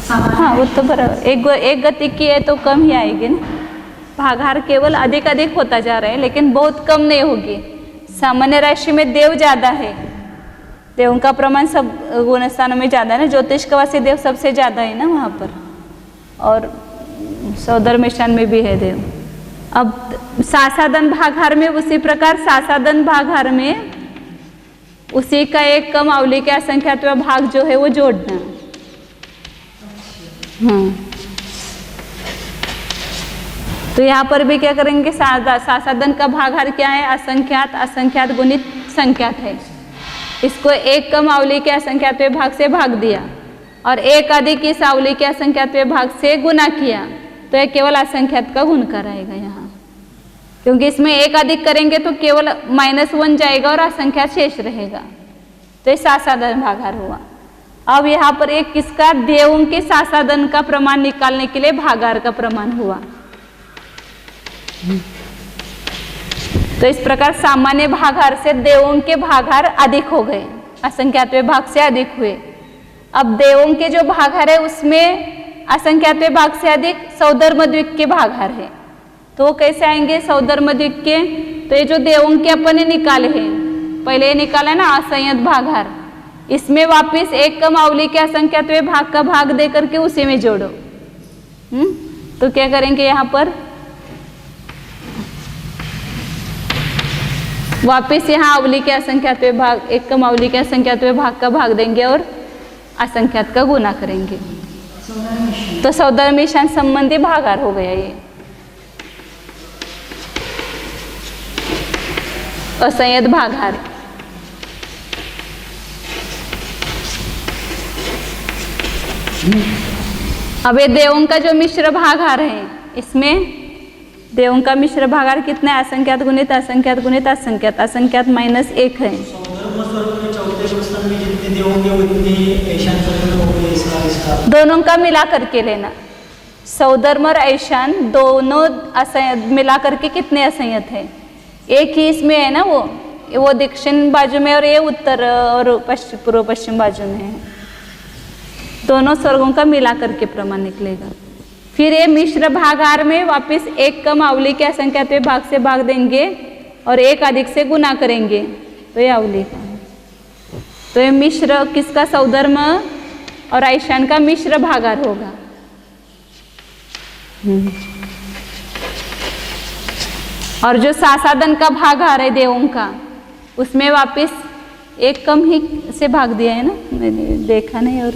हाँ, वो तो बराबर, एक गति की है तो कम ही आएगी ना। भागाहार केवल अधिक अधिक होता जा रहा है, लेकिन बहुत कम नहीं होगी। सामान्य राशि में देव ज्यादा है, देवों का प्रमाण सब गुणस्थानों में ज्यादा है ना। ज्योतिष कवासी देव सबसे ज्यादा है ना वहाँ पर, और सौधर्मेशान में भी है देव। अब सासादन भागाहार में उसी प्रकार, सासादन भागाहार में उसी का एक कम अवलिक के असंख्यात भाग जो है वो जोड़ना। हाँ, तो यहाँ पर भी क्या करेंगे? सासादन का भागाहार क्या है? असंख्यात, असंख्यात गुणित संख्यात है। इसको एक कम अवलिक के असंख्यात भाग से भाग दिया और एक अधिक इस अवलिक के असंख्यात भाग से गुना किया, तो यह केवल असंख्यात का गुण कराएगा यहाँ, क्योंकि इसमें एक अधिक करेंगे तो केवल -1 जाएगा और असंख्यात शेष रहेगा। तो ये सासादन भागाहार हुआ। अब यहाँ पर एक किसका? देवों के सासादन का प्रमाण निकालने के लिए भागाहार का प्रमाण हुआ। तो इस प्रकार सामान्य भागाहार से देवों के भागाहार अधिक हो गए, असंख्यात भाग से अधिक हुए। अब देवों के जो भागाहार है उसमें असंख्यात भाग से अधिक सौधर्मद्विक के भागाहार है, तो वो कैसे आएंगे? सौधर्मद्विक के, तो ये जो देवों के अपन ने निकाले हैं, पहले निकाला ना असंयत भागाहार, इसमें वापिस एक कम अवलिक के असंख्यात भाग का भाग दे करके उसी में जोड़ो। तो क्या करेंगे? यहाँ पर वापिस यहाँ अवलिक के असंख्यात भाग, एक कम अवलिक के असंख्यात भाग का भाग देंगे और असंख्यात का गुना करेंगे, तो सौधर्मेशान संबंधी भागाहार हो गया ये। असंयत भागाहार। अब ये देवों का जो मिश्र भागाहार है, इसमें देवों का मिश्र भागाहार कितना है? असंख्यात गुणित असंख्यात गुणित असंख्यात, असंख्यात -1 है। दोनों का मिला करके लेना, सौधर्म और ऐशान दोनों मिला करके कितने असंयत है? एक ही इसमें है ना, वो दक्षिण बाजू में और ये उत्तर और पूर्व पश्चिम बाजू में है। दोनों स्वर्गों का मिला करके प्रमाण निकलेगा। फिर ये मिश्र भागाहार में वापस एक कम अवली के असंख्यातवें भाग से भाग देंगे और एक अधिक से गुना करेंगे तो ये अवली का है। तो ये मिश्र किसका, सौधर्म और ऐशान का मिश्र भागाहार होगा। और जो सासादन का भागाहार है देवों का, उसमें वापस एक कम ही से भाग दिया है ना, मैंने देखा नहीं। और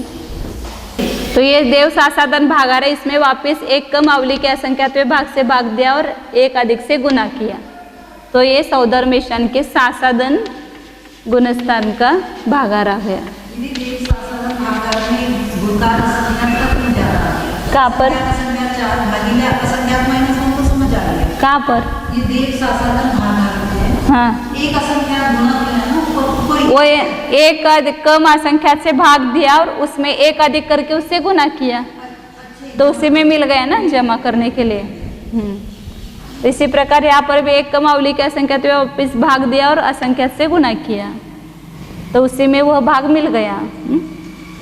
तो ये देव सासादन भागाहार है, इसमें वापस एक कम अवली के असंख्यातवें भाग से भाग दिया और एक अधिक से गुना किया। तो ये सौधर्म ईशान के सासादन गुणस्थान का भागाहार आ गया। कहाँ पर, कहाँ पर, ये देव सासादन भागाहार है। हाँ, एक असंख्यात गुना किया ना, वो एक कम असंख्यात से भाग दिया और उसमें एक अधिक करके उससे गुना किया, तो उसी में मिल गया ना जमा करने के लिए। इसी प्रकार यहाँ पर भी एक कम अवली के असंख्यात में वापिस भाग दिया और असंख्यात से गुना किया, तो उसी में वह भाग मिल गया।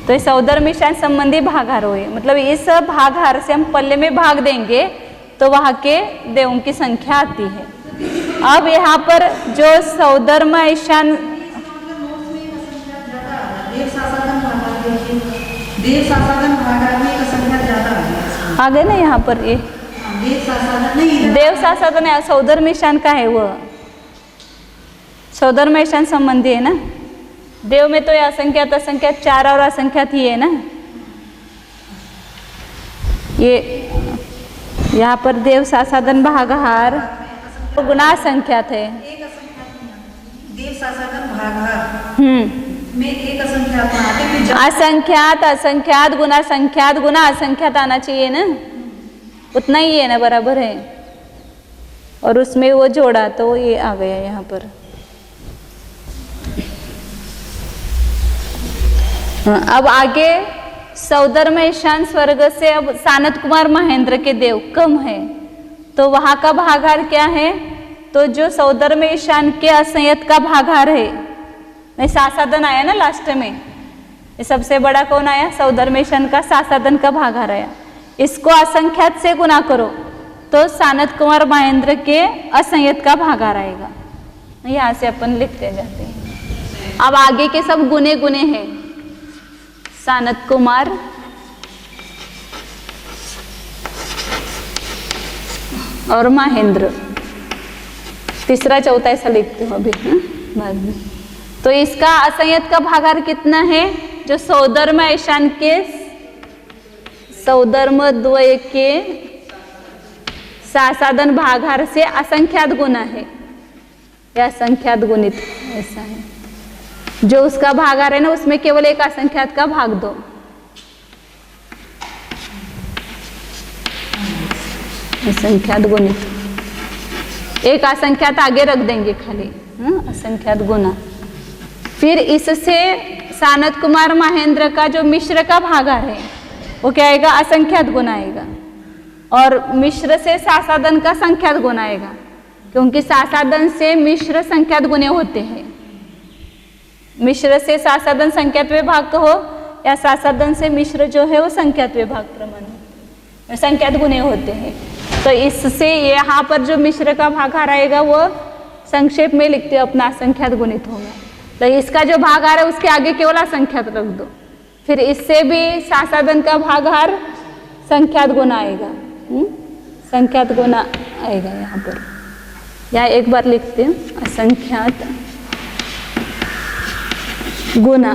तो इस सौधर्म ईशान संबंधी भागाहार हुए, मतलब इस भागाहार से हम पल्ले में भाग देंगे तो वहाँ के देवों की संख्या आती है। अब यहाँ पर जो सौधर्म ईशान देव सासादन भागाहार में एक असंख्यात ज्यादा आ गया। आ गए ना यहाँ पर, ये देव सासादन नहीं, देव सासादन है, सौधर्म ईशान का है, वो सौधर्म ईशान संबंधी है ना। देव में तो ये असंख्यात असंख्यात चार और असंख्यात ही है ना। ये यहाँ पर देव सासादन भागाहार गुना असंख्यात है। एक असंख्यात देव सासादन भागाहार में एक असंख्यात आते, असंख्यात असंख्यात गुना असंख्यात आना चाहिए ना, उतना ही है ना, बराबर है। और उसमें वो जोड़ा तो ये आ गया यहाँ पर। अब आगे सौधर्म ईशान स्वर्ग से अब सानत कुमार महेंद्र के देव कम है, तो वहां का भागाहार क्या है, तो जो सौधर्म ईशान के असंयत का भागाहार है, नहीं सासादन आया ना लास्ट में, ये सबसे बड़ा कौन आया, सौधर्म ईशान का सासादन का भागाहार आया। इसको असंख्यात से गुना करो तो सानत कुमार महेंद्र के असंयत का भागाहार आएगा। यहाँ से अपन लिखते जाते हैं। अब आगे के सब गुने गुने हैं। सानत कुमार और महेंद्र, तीसरा चौथा ऐसा लिखते हो अभी बाद में। तो इसका असंयत का भागाहार कितना है, जो सौधर्म ईशान के सौधर्म द्वय के सासादन भागाहार से असंख्यात गुना है या असंख्यात गुणित ऐसा है। जो उसका भागाहार है ना, उसमें केवल एक असंख्यात का भाग दो। असंख्यात गुणित, एक असंख्यात आगे रख देंगे खाली, असंख्यात गुना। फिर इससे सानत कुमार महेंद्र का जो मिश्र का भागाहार है वो क्या आएगा, असंख्यात गुना आएगा। और मिश्र से सासादन का संख्यात गुना आएगा, क्योंकि सासादन से मिश्र संख्यात गुने होते हैं। मिश्र से सासादन संख्यात्वें भाग हो या सासादन से मिश्र जो है वो संख्यात्वें भाग प्रमाण संख्यात गुने होते हैं। तो इससे यहाँ पर जो मिश्र का भागाहार आएगा वो संक्षेप में लिखते हो अपना असंख्यात गुणित होगा। तो इसका जो भागाहार है उसके आगे केवल असंख्यात रख दो, फिर इससे भी सासादन का भागाहार संख्यात गुना आएगा। संख्यात गुना आएगा यहाँ पर, या एक बार लिखते हैं असंख्यात गुना,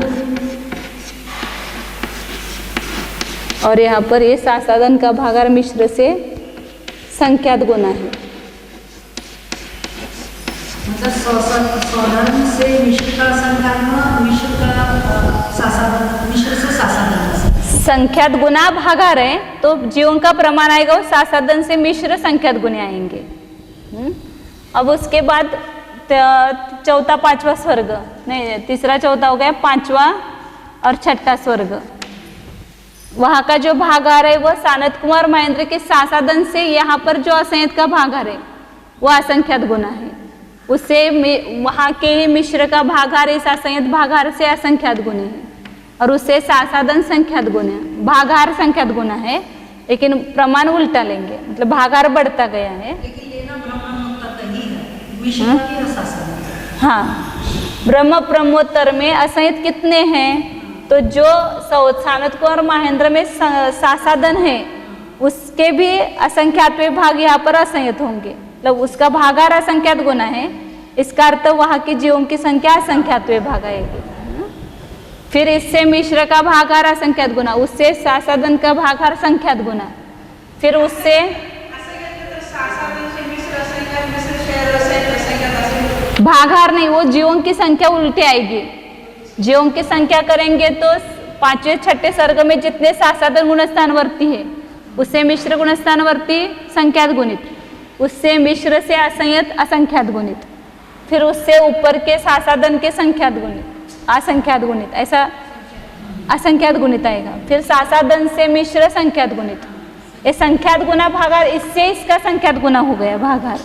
और यहाँ पर ये सासादन का भागाहार मिश्र से संख्यात गुना है। मतलब सौधर्म से मिश्र का संख्यात, मिश्र का सासादन, मिश्र से सासादन संख्यात गुना भागाहार है, तो जीवों का प्रमाण आएगा वो सासादन से मिश्र संख्यात गुने आएंगे। अब उसके बाद चौथा पांचवा स्वर्ग, नहीं तीसरा चौथा हो गया, पांचवा और छठा स्वर्ग, वहां का जो भागाहार है वह सानत कुमार महेंद्र के सासादन से यहाँ पर जो असंयत का भागाहार है वह असंख्यात गुना है, उससे वहां के ही मिश्र का भागाहार इस असंयत भागाहार से असंख्यात गुने है। और उससे सासाधन संख्यात गुना, भागाहार संख्यात गुना है, लेकिन प्रमाण उल्टा लेंगे, मतलब भागाहार बढ़ता गया है। लेकिन लेना ब्रह्मोत्तर ही है, मिश्र की सासाधन। हाँ, ब्रह्म ब्रह्मोत्तर में असंयत कितने हैं? तो जो सानत और महेंद्र में सासाधन है उसके भी असंख्यातवे भाग यहाँ पर असंयत होंगे, मतलब उसका भागाहार असंख्यात गुना है, इसका अर्थ वहाँ की जीवों की संख्या असंख्यातवे भाग आएगी। फिर इससे मिश्र का भागाहार असंख्यात गुना, उससे सासाधन का भागाहार संख्यात गुना, फिर उससे भागाहार नहीं, वो जीवों की संख्या उल्टी आएगी। जीवों की संख्या करेंगे तो पांचवें छठे सर्ग में जितने सासाधन गुणस्थानवर्ती है उससे मिश्र गुणस्थानवर्ती संख्यात गुणित, उससे मिश्र से असंयत असंख्यात गुणित, फिर उससे ऊपर के सासाधन के संख्यात गुणित, असंख्यात गुणित, ऐसा असंख्यात गुणित आएगा। फिर सासाधन से मिश्र संख्यात गुणित, ये संख्यात गुना भागाहार, इससे इसका संख्यात गुना हो गया भागाहार,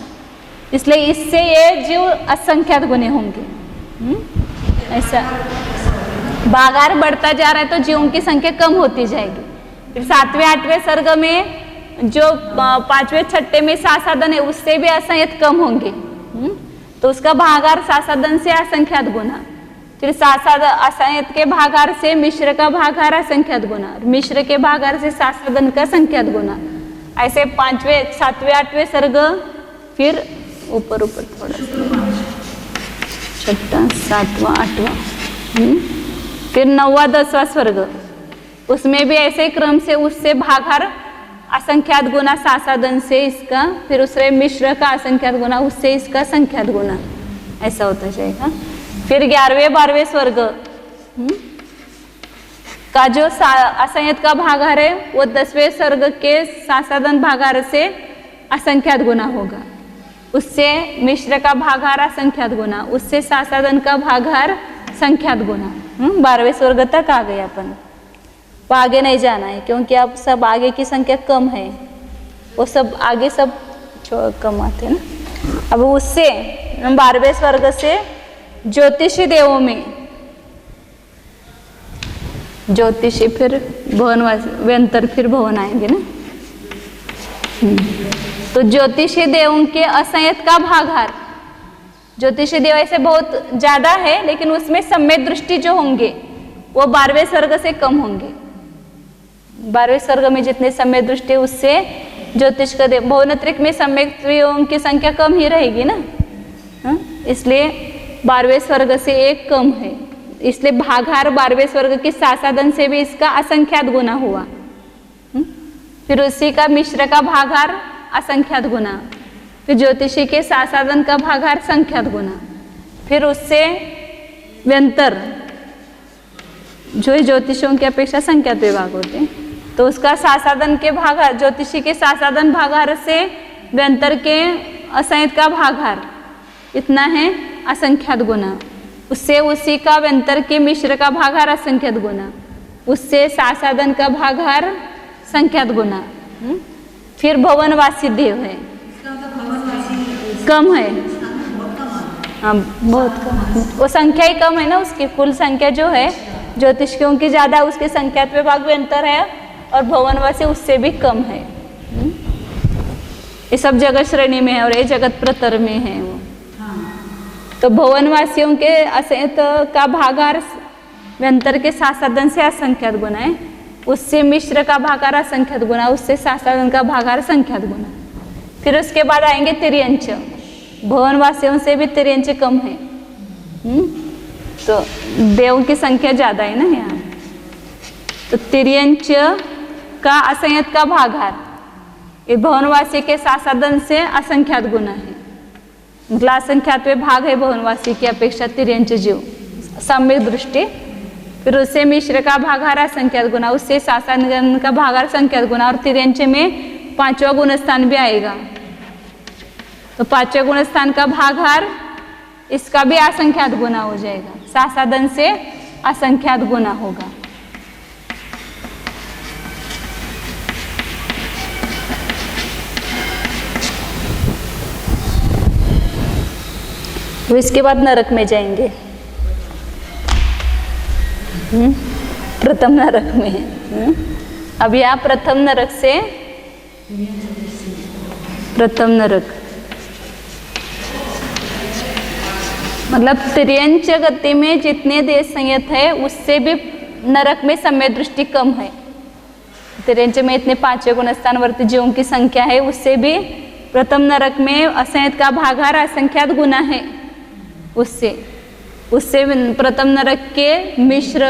इसलिए इससे ये जीव असंख्यात गुने होंगे। ऐसा भागाहार बढ़ता जा रहा है तो जीवों की संख्या कम होती जाएगी। फिर 7वें 8वें सर्ग में जो 5वें 6ठे में सासाधन है उससे भी असंख्यात कम होंगे, तो उसका भागाहार सासाधन से असंख्यात गुना, फिर असंख्यात के भागाहार से मिश्र का भागाहार असंख्यात गुना, मिश्र के भागाहार से सासाधन का संख्यात गुना, ऐसे 5वें 7वें 8वें सर्ग, फिर ऊपर ऊपर थोड़ा 6ठा 7वां 8वां, फिर 9वां 10वां स्वर्ग, उसमें भी ऐसे क्रम से उससे भागाहार असंख्यात गुना सासाधन से इसका, फिर उससे मिश्र का असंख्यात गुना, उससे इसका संख्यात गुना, ऐसा होता जाएगा। फिर 11वें 12वें स्वर्ग का जो असंख्यात का भागाहार है वो 10वें स्वर्ग के सासाधन भागाहार से असंख्यात गुना होगा, उससे मिश्र का भागाहार असंख्यात गुना, उससे सासाधन का भागाहार संख्यात गुना। 12वें स्वर्ग तक आ गए अपन, वो आगे नहीं जाना है क्योंकि अब सब आगे की संख्या कम है, वो सब आगे सब कम आते हैं ना। अब उससे 12वें स्वर्ग से ज्योतिषी देवों में, ज्योतिषी फिर भवन व्यंतर, फिर भवन आएंगे ना, तो ज्योतिषी देवों के असंख्यात का भागाहार, ज्योतिषी देव ऐसे बहुत ज्यादा है लेकिन उसमें सम्यक दृष्टि जो होंगे वो 12वें स्वर्ग से कम होंगे। 12वें स्वर्ग में जितने सम्यक दृष्टि उससे ज्योतिष का देव, भवनत्रिक में सम्यक देवों की संख्या कम ही रहेगी ना, इसलिए 12वें स्वर्ग से एक कम है, इसलिए भागाहार 12वें स्वर्ग के सासाधन से भी इसका असंख्यात गुना हुआ। फिर उसी का मिश्र का भागाहार असंख्यात गुना, फिर ज्योतिषी के सासाधन का भागाहार संख्यात गुना, फिर उससे व्यंतर जो ज्योतिषियों की अपेक्षा संख्यात विभाग होते हैं, तो उसका सासाधन के भागाहार, ज्योतिषी के सासाधन भागाहार से व्यंतर के असंख्यात का भागाहार इतना है असंख्यात गुना, उससे उसी का व्यंतर के मिश्र का भागाहार असंख्यात गुना, उससे सासाधन का भागाहार संख्यात गुना। फिर भवनवासी देव है, कम है, हाँ बहुत कम, वो संख्या ही कम है ना, उसकी कुल संख्या जो है ज्योतिषियों की ज्यादा, उसके संख्यात विभाग में अंतर है, और भवनवासी उससे भी कम है। ये सब जगत श्रेणी में है और ये जगत प्रतर में है वो। तो भवनवासियों के असंख्यात का भागाहार व्यंतर के सासाधन से असंख्यात गुना है, उससे मिश्र का भागाहार असंख्यात गुना, उससे सासाधन का भागाहार संख्यात गुना। फिर उसके बाद आएंगे तिर्यंच, भवनवासियों से भी तिर्यंच कम है, तो देवों की संख्या ज्यादा है ना यहाँ, तो तिर्यंच का असंख्यात का भागाहार ये भवनवासी के सासाधन से असंख्यात गुना है, मतलब असंख्यात वे भाग है भवनवासी की अपेक्षा तिर्यंच जीव सम्यक दृष्टि। फिर उससे मिश्र का भागाहार असंख्यात गुना, उससे सासाधन का भागाहार संख्यात गुना, और तिर्यंच में 5वां गुणस्थान भी आएगा, तो 5वें गुणस्थान का भागाहार इसका भी असंख्यात गुना हो जाएगा, सासाधन से असंख्यात गुना होगा। तो इसके बाद नरक में जाएंगे। प्रथम नरक में है। अब यहाँ प्रथम नरक से प्रथम नरक मतलब तिर्यंच गति में जितने देश संयत है उससे भी नरक में समय दृष्टि कम है। तिर्यंच में इतने 5वें गुणस्थानवर्ती जीवों की संख्या है, उससे भी प्रथम नरक में असंयत का भागाहार असंख्यात गुना है। उससे प्रथम नरक के मिश्र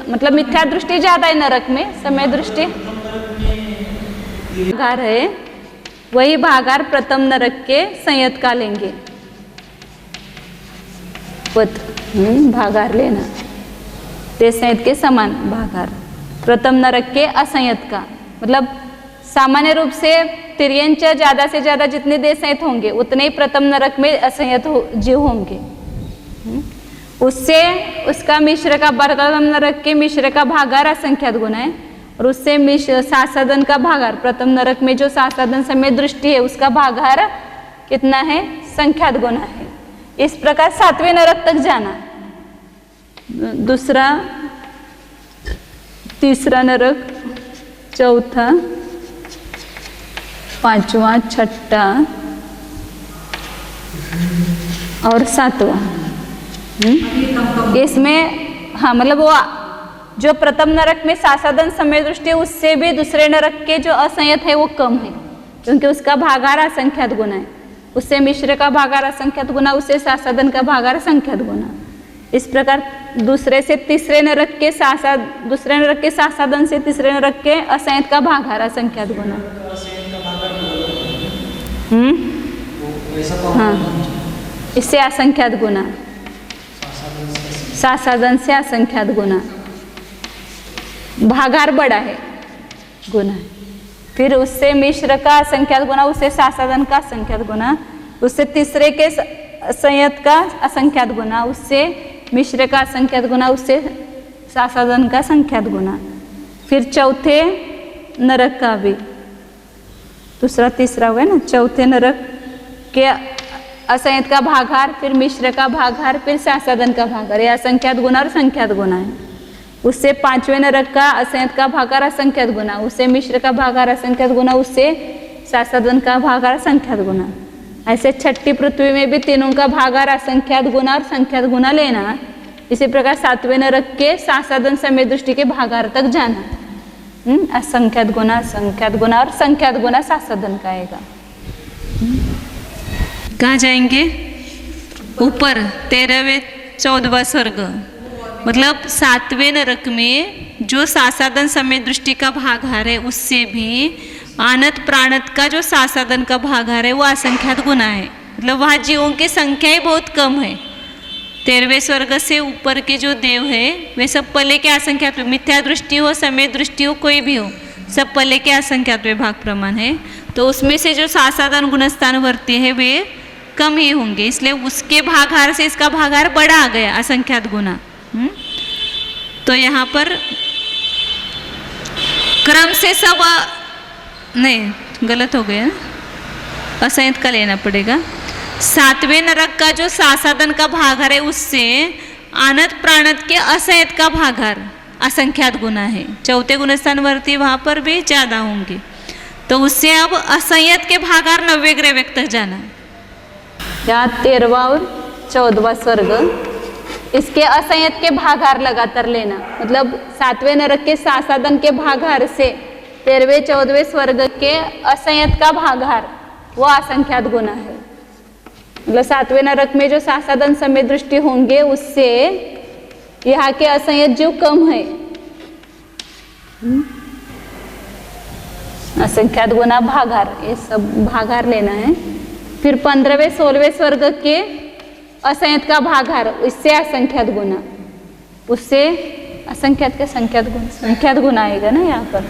मतलब मिथ्या दृष्टि ज्यादा है नरक में, समय दृष्टि भागाहार है, वही भागाहार प्रथम नरक के संयत का लेंगे। भागाहार लेना ते संयत के समान भागाहार प्रथम नरक के असंयत का मतलब सामान्य रूप से तिर्यंच ज्यादा से ज्यादा जितने देश संयत होंगे उतने ही प्रथम नरक में असंयत जीव होंगे। उससे उसका मिश्र का प्रथम नरक के मिश्र का भागाहार असंख्यात गुना है और उससे सासादन का भागाहार प्रथम नरक में जो सासादन समय दृष्टि है उसका भागाहार कितना है, संख्यात गुना है। इस प्रकार 7वें नरक तक जाना। दूसरा तीसरा नरक, चौथा, 5वां, 6ठा और 7वां। इसमें हाँ मतलब वो जो प्रथम नरक में सासादन समय दृष्टि उससे भी दूसरे नरक के जो असंयत है वो कम है क्योंकि उसका भागाहार असंख्यात गुना है। उससे मिश्र का भागाहार असंख्यात गुना, उससे सासादन का भागाहार असंख्यात गुना। इस प्रकार दूसरे से तीसरे नरक के दूसरे नरक के सासादन से तीसरे नरक के असंयत का भागाहार असंख्यात गुना। हाँ इससे असंख्यात गुना, सासादन से असंख्यात गुना, भागाहार बड़ा है गुना है। फिर उससे मिश्र का असंख्यात गुना, उससे सासादन का असंख्यात गुना, उससे तीसरे के संयत का असंख्यात गुना, उससे मिश्र का असंख्यात गुना, उससे सासादन का संख्यात गुना। फिर चौथे नरक का भी दूसरा तीसरा हो गया ना, चौथे नरक के असंयत का भागाहार, फिर मिश्र का भागाहार, फिर सासादन का भागाहार, यह असंख्यात गुना और संख्यात गुना है। उससे 5वें नरक का असंयत का भागाहार असंख्यात गुना, उससे मिश्र का भागाहार असंख्यात गुना, उससे सासादन का भागाहार असंख्यात गुना। ऐसे 6ठी पृथ्वी में भी तीनों का भागाहार असंख्यात गुना और संख्यात गुना लेना। इसी प्रकार 7वें नरक के सासादन समय दृष्टि के भागाहार तक जाना। असंख्यात गुना और संख्यात गुना सासादन का आएगा। कहाँ जाएंगे? ऊपर 13वें 14वां स्वर्ग मतलब 7वें नरक में जो सासादन समय दृष्टि का भागाहार है उससे भी आनत प्राणत का जो सासादन का भागाहार है वो असंख्यात गुना है। मतलब वहाँ जीवों की संख्या ही बहुत कम है। 13वें स्वर्ग से ऊपर के जो देव है वे सब पले के असंख्यात, मिथ्या दृष्टि हो समय दृष्टि हो कोई भी हो, सब पले के असंख्यात भाग प्रमाण है। तो उसमें से जो सासादन गुणस्थान वर्ती है वे कम ही होंगे, इसलिए उसके भागाहार से इसका भागाहार बड़ा आ गया असंख्यात गुना। तो यहाँ पर क्रम से सब नहीं गलत हो गया, असंयत का लेना पड़ेगा। 7वें नरक का जो सासादन का भागाहार है उससे आनत प्राणत के असंयत का भागाहार असंख्यात गुना है। चौथे गुणस्थान वर्ती वहाँ पर भी ज़्यादा होंगे। तो उससे अब असंयत के भागाहार 9वें ग्रह तक जाना। यहाँ 13वां और 14वां स्वर्ग इसके असंयत के भागाहार लगातार लेना। मतलब 7वें नरक के सासादन के भागाहार से 13वें 14वें स्वर्ग के असंयत का भागाहार वो असंख्यात गुना है। मतलब 7वें नरक में जो सासादन समय दृष्टि होंगे उससे यहाँ के असंयत जीव कम है। असंख्यात गुना भागाहार, ये सब भागाहार लेना है। फिर 15वें 16वें स्वर्ग के असंख्यात का भागाहार, इससे असंख्यात गुना, उससे असंख्यात के संख्यात गुना, संख्यात गुना आएगा ना यहाँ पर,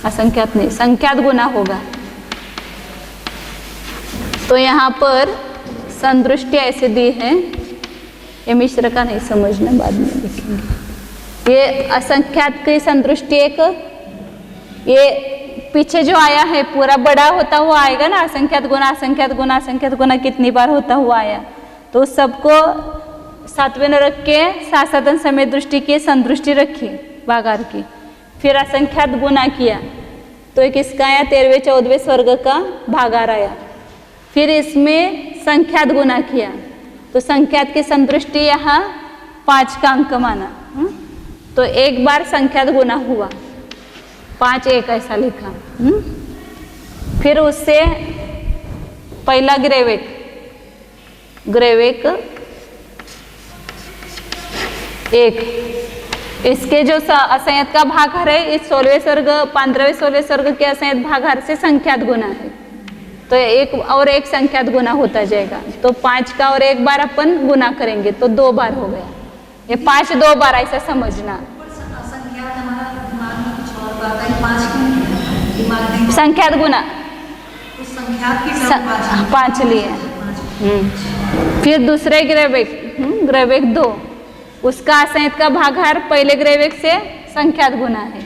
असंख्यात नहीं संख्यात गुना होगा। तो यहाँ पर संदृष्टि ऐसे दी है, ये मिश्र का नहीं समझना, बाद में लिखेंगे। ये असंख्यात की संदृष्टि एक, ये पीछे जो आया है पूरा बड़ा होता हुआ आएगा ना, असंख्यात गुना असंख्यात गुना असंख्यात गुना कितनी बार होता हुआ आया, तो सबको 7वें नरक के सासादन समय दृष्टि की संदृष्टि रखिए। भागार की, फिर असंख्यात गुना किया तो ये किसका आया, 13वें 14वें स्वर्ग का भागार आया। फिर इसमें संख्यात गुना किया तो संख्यात की संतुष्टि यहाँ 5 का अंक माना। तो एक बार संख्यात गुना हुआ, 5 1 ऐसा लिखा। फिर उससे पहला ग्रेवेक, ग्रेवेक 1, इसके जो असंयत का भागार है इस 16वें स्वर्ग 15वें 16वें स्वर्ग के असंयत भागार से संख्यात गुना है, तो एक और एक संख्यात गुना होता जाएगा। तो 5 का और एक बार अपन गुना करेंगे तो 2 बार हो गया, ये 5 2 बार ऐसा समझना। संख्यात हमारा दिमाग में कुछ और बात है, 5 क्यों दिमाग में संख्यात गुना उस संख्यात की टर्म 5 लिए। फिर दूसरे ग्रेवेक, ग्रेवेक 2, उसका असंयत का भागार पहले ग्रेवेक से संख्यात गुना है,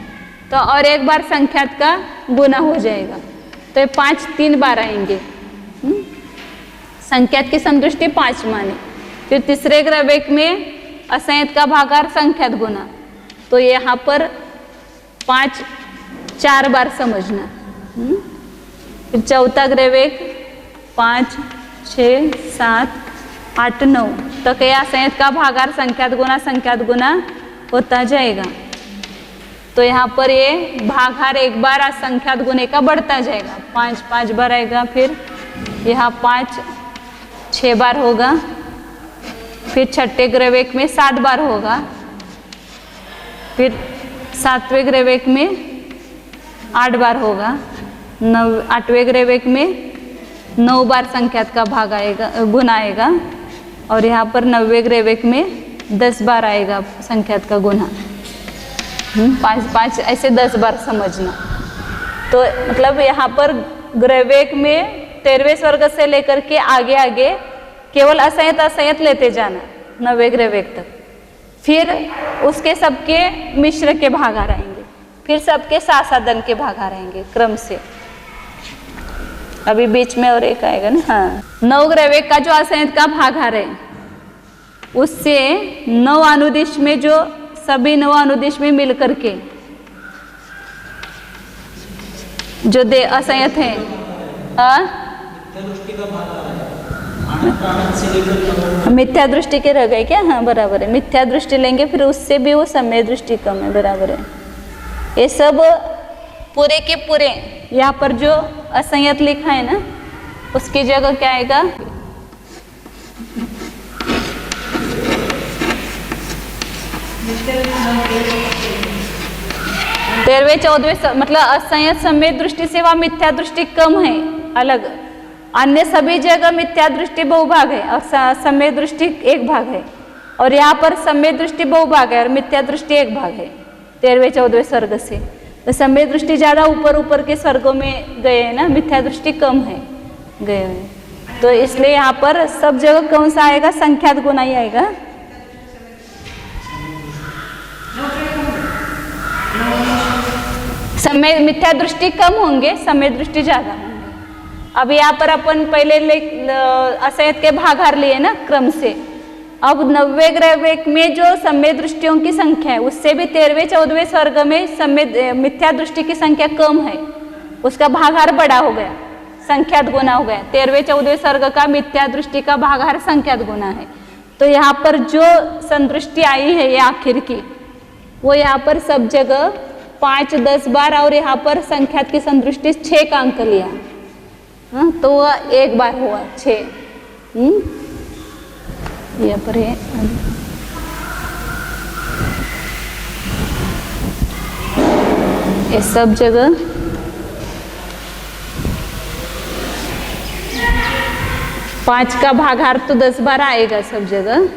तो और एक बार संख्यात का गुना हो जाएगा, तो ये 5 3 बार आएंगे। संख्यात की संतुष्टि 5 माने। फिर तीसरे ग्रेवेक में असंयत का भागार संख्यात गुना, तो यहाँ पर 5 4 बार समझना। फिर चौथा ग्रेवेक 5 6 7 8 9 तक या असंयत का भागार संख्यात गुना होता जाएगा। तो यहाँ पर ये भागार एक बार संख्यात गुने का बढ़ता जाएगा, 5 5 बार आएगा। फिर यहाँ 5 6 बार होगा। फिर छठे ग्रेवेक में 7 बार होगा। फिर 7वें ग्रेवेक में 8 बार होगा। 8वें ग्रेवेक में 9 बार संख्यात का भाग आएगा, गुना आएगा। और यहाँ पर 9वें ग्रेवेक में 10 बार आएगा संख्यात का गुना। 5 5 ऐसे 10 बार समझना। तो मतलब यहाँ पर ग्रेवेक में 13वें स्वर्ग से लेकर के आगे आगे केवल असंयत लेते जाना 9वें ग्रेवेक तक। फिर उसके सबके मिश्र के भाग आ रहेंगे, फिर सबके सासादन के भाग आ रहेंगे क्रम से। अभी बीच में और एक आएगा ना, हाँ। 9 ग्रेवेक का जो असंयत का भागार है उससे 9 अनुदिश में जो सभी 9 अनुदिश में मिलकर के जो दे असंयत है, मिथ्या दृष्टि के रह गए क्या? हाँ बराबर है, मिथ्या दृष्टि लेंगे फिर उससे भी वो समय दृष्टि कम है, बराबर है। ये सब पूरे के पूरे यहाँ पर जो असंयत लिखा है ना उसकी जगह क्या आएगा? तेरहवें 14वें मतलब असंयत समय दृष्टि से वह मिथ्या दृष्टि कम है अलग, अन्य सभी जगह मिथ्या दृष्टि बहुभाग है और समय दृष्टि एक भाग है। और यहाँ पर समय दृष्टि बहुभाग है और मिथ्या दृष्टि एक भाग है 13वें 14वें स्वर्ग से। तो समय दृष्टि ज्यादा ऊपर के स्वर्गों में गए हैं ना, मिथ्या दृष्टि कम है गए हैं। तो इसलिए यहाँ पर सब जगह कौन सा आएगा? संख्यात गुना ही आएगा। समय मिथ्या दृष्टि कम होंगे, समय दृष्टि ज्यादा होंगे। अब यहाँ पर अपन पहले असंयत के भागार लिए ना क्रम से। अब 90वें ग्रेवेक में जो समय दृष्टियों की संख्या है उससे भी 13वें 14वें स्वर्ग में समय मिथ्या दृष्टि की संख्या कम है, उसका भागार बड़ा हो गया, संख्यात गुना हो गया। 13वें 14वें स्वर्ग का मिथ्या दृष्टि का भागार संख्यात गुना है। तो यहाँ पर जो संदृष्टि आई है ये आखिर की, वो यहाँ पर सब जगह 5 10 बार और यहाँ पर संख्यात की संदृष्टि 6 का अंक लिया। हाँ, तो वह एक बार हुआ 6। यहाँ पर है ये सब जगह 5 का भागार तो 10 बार आएगा सब जगह।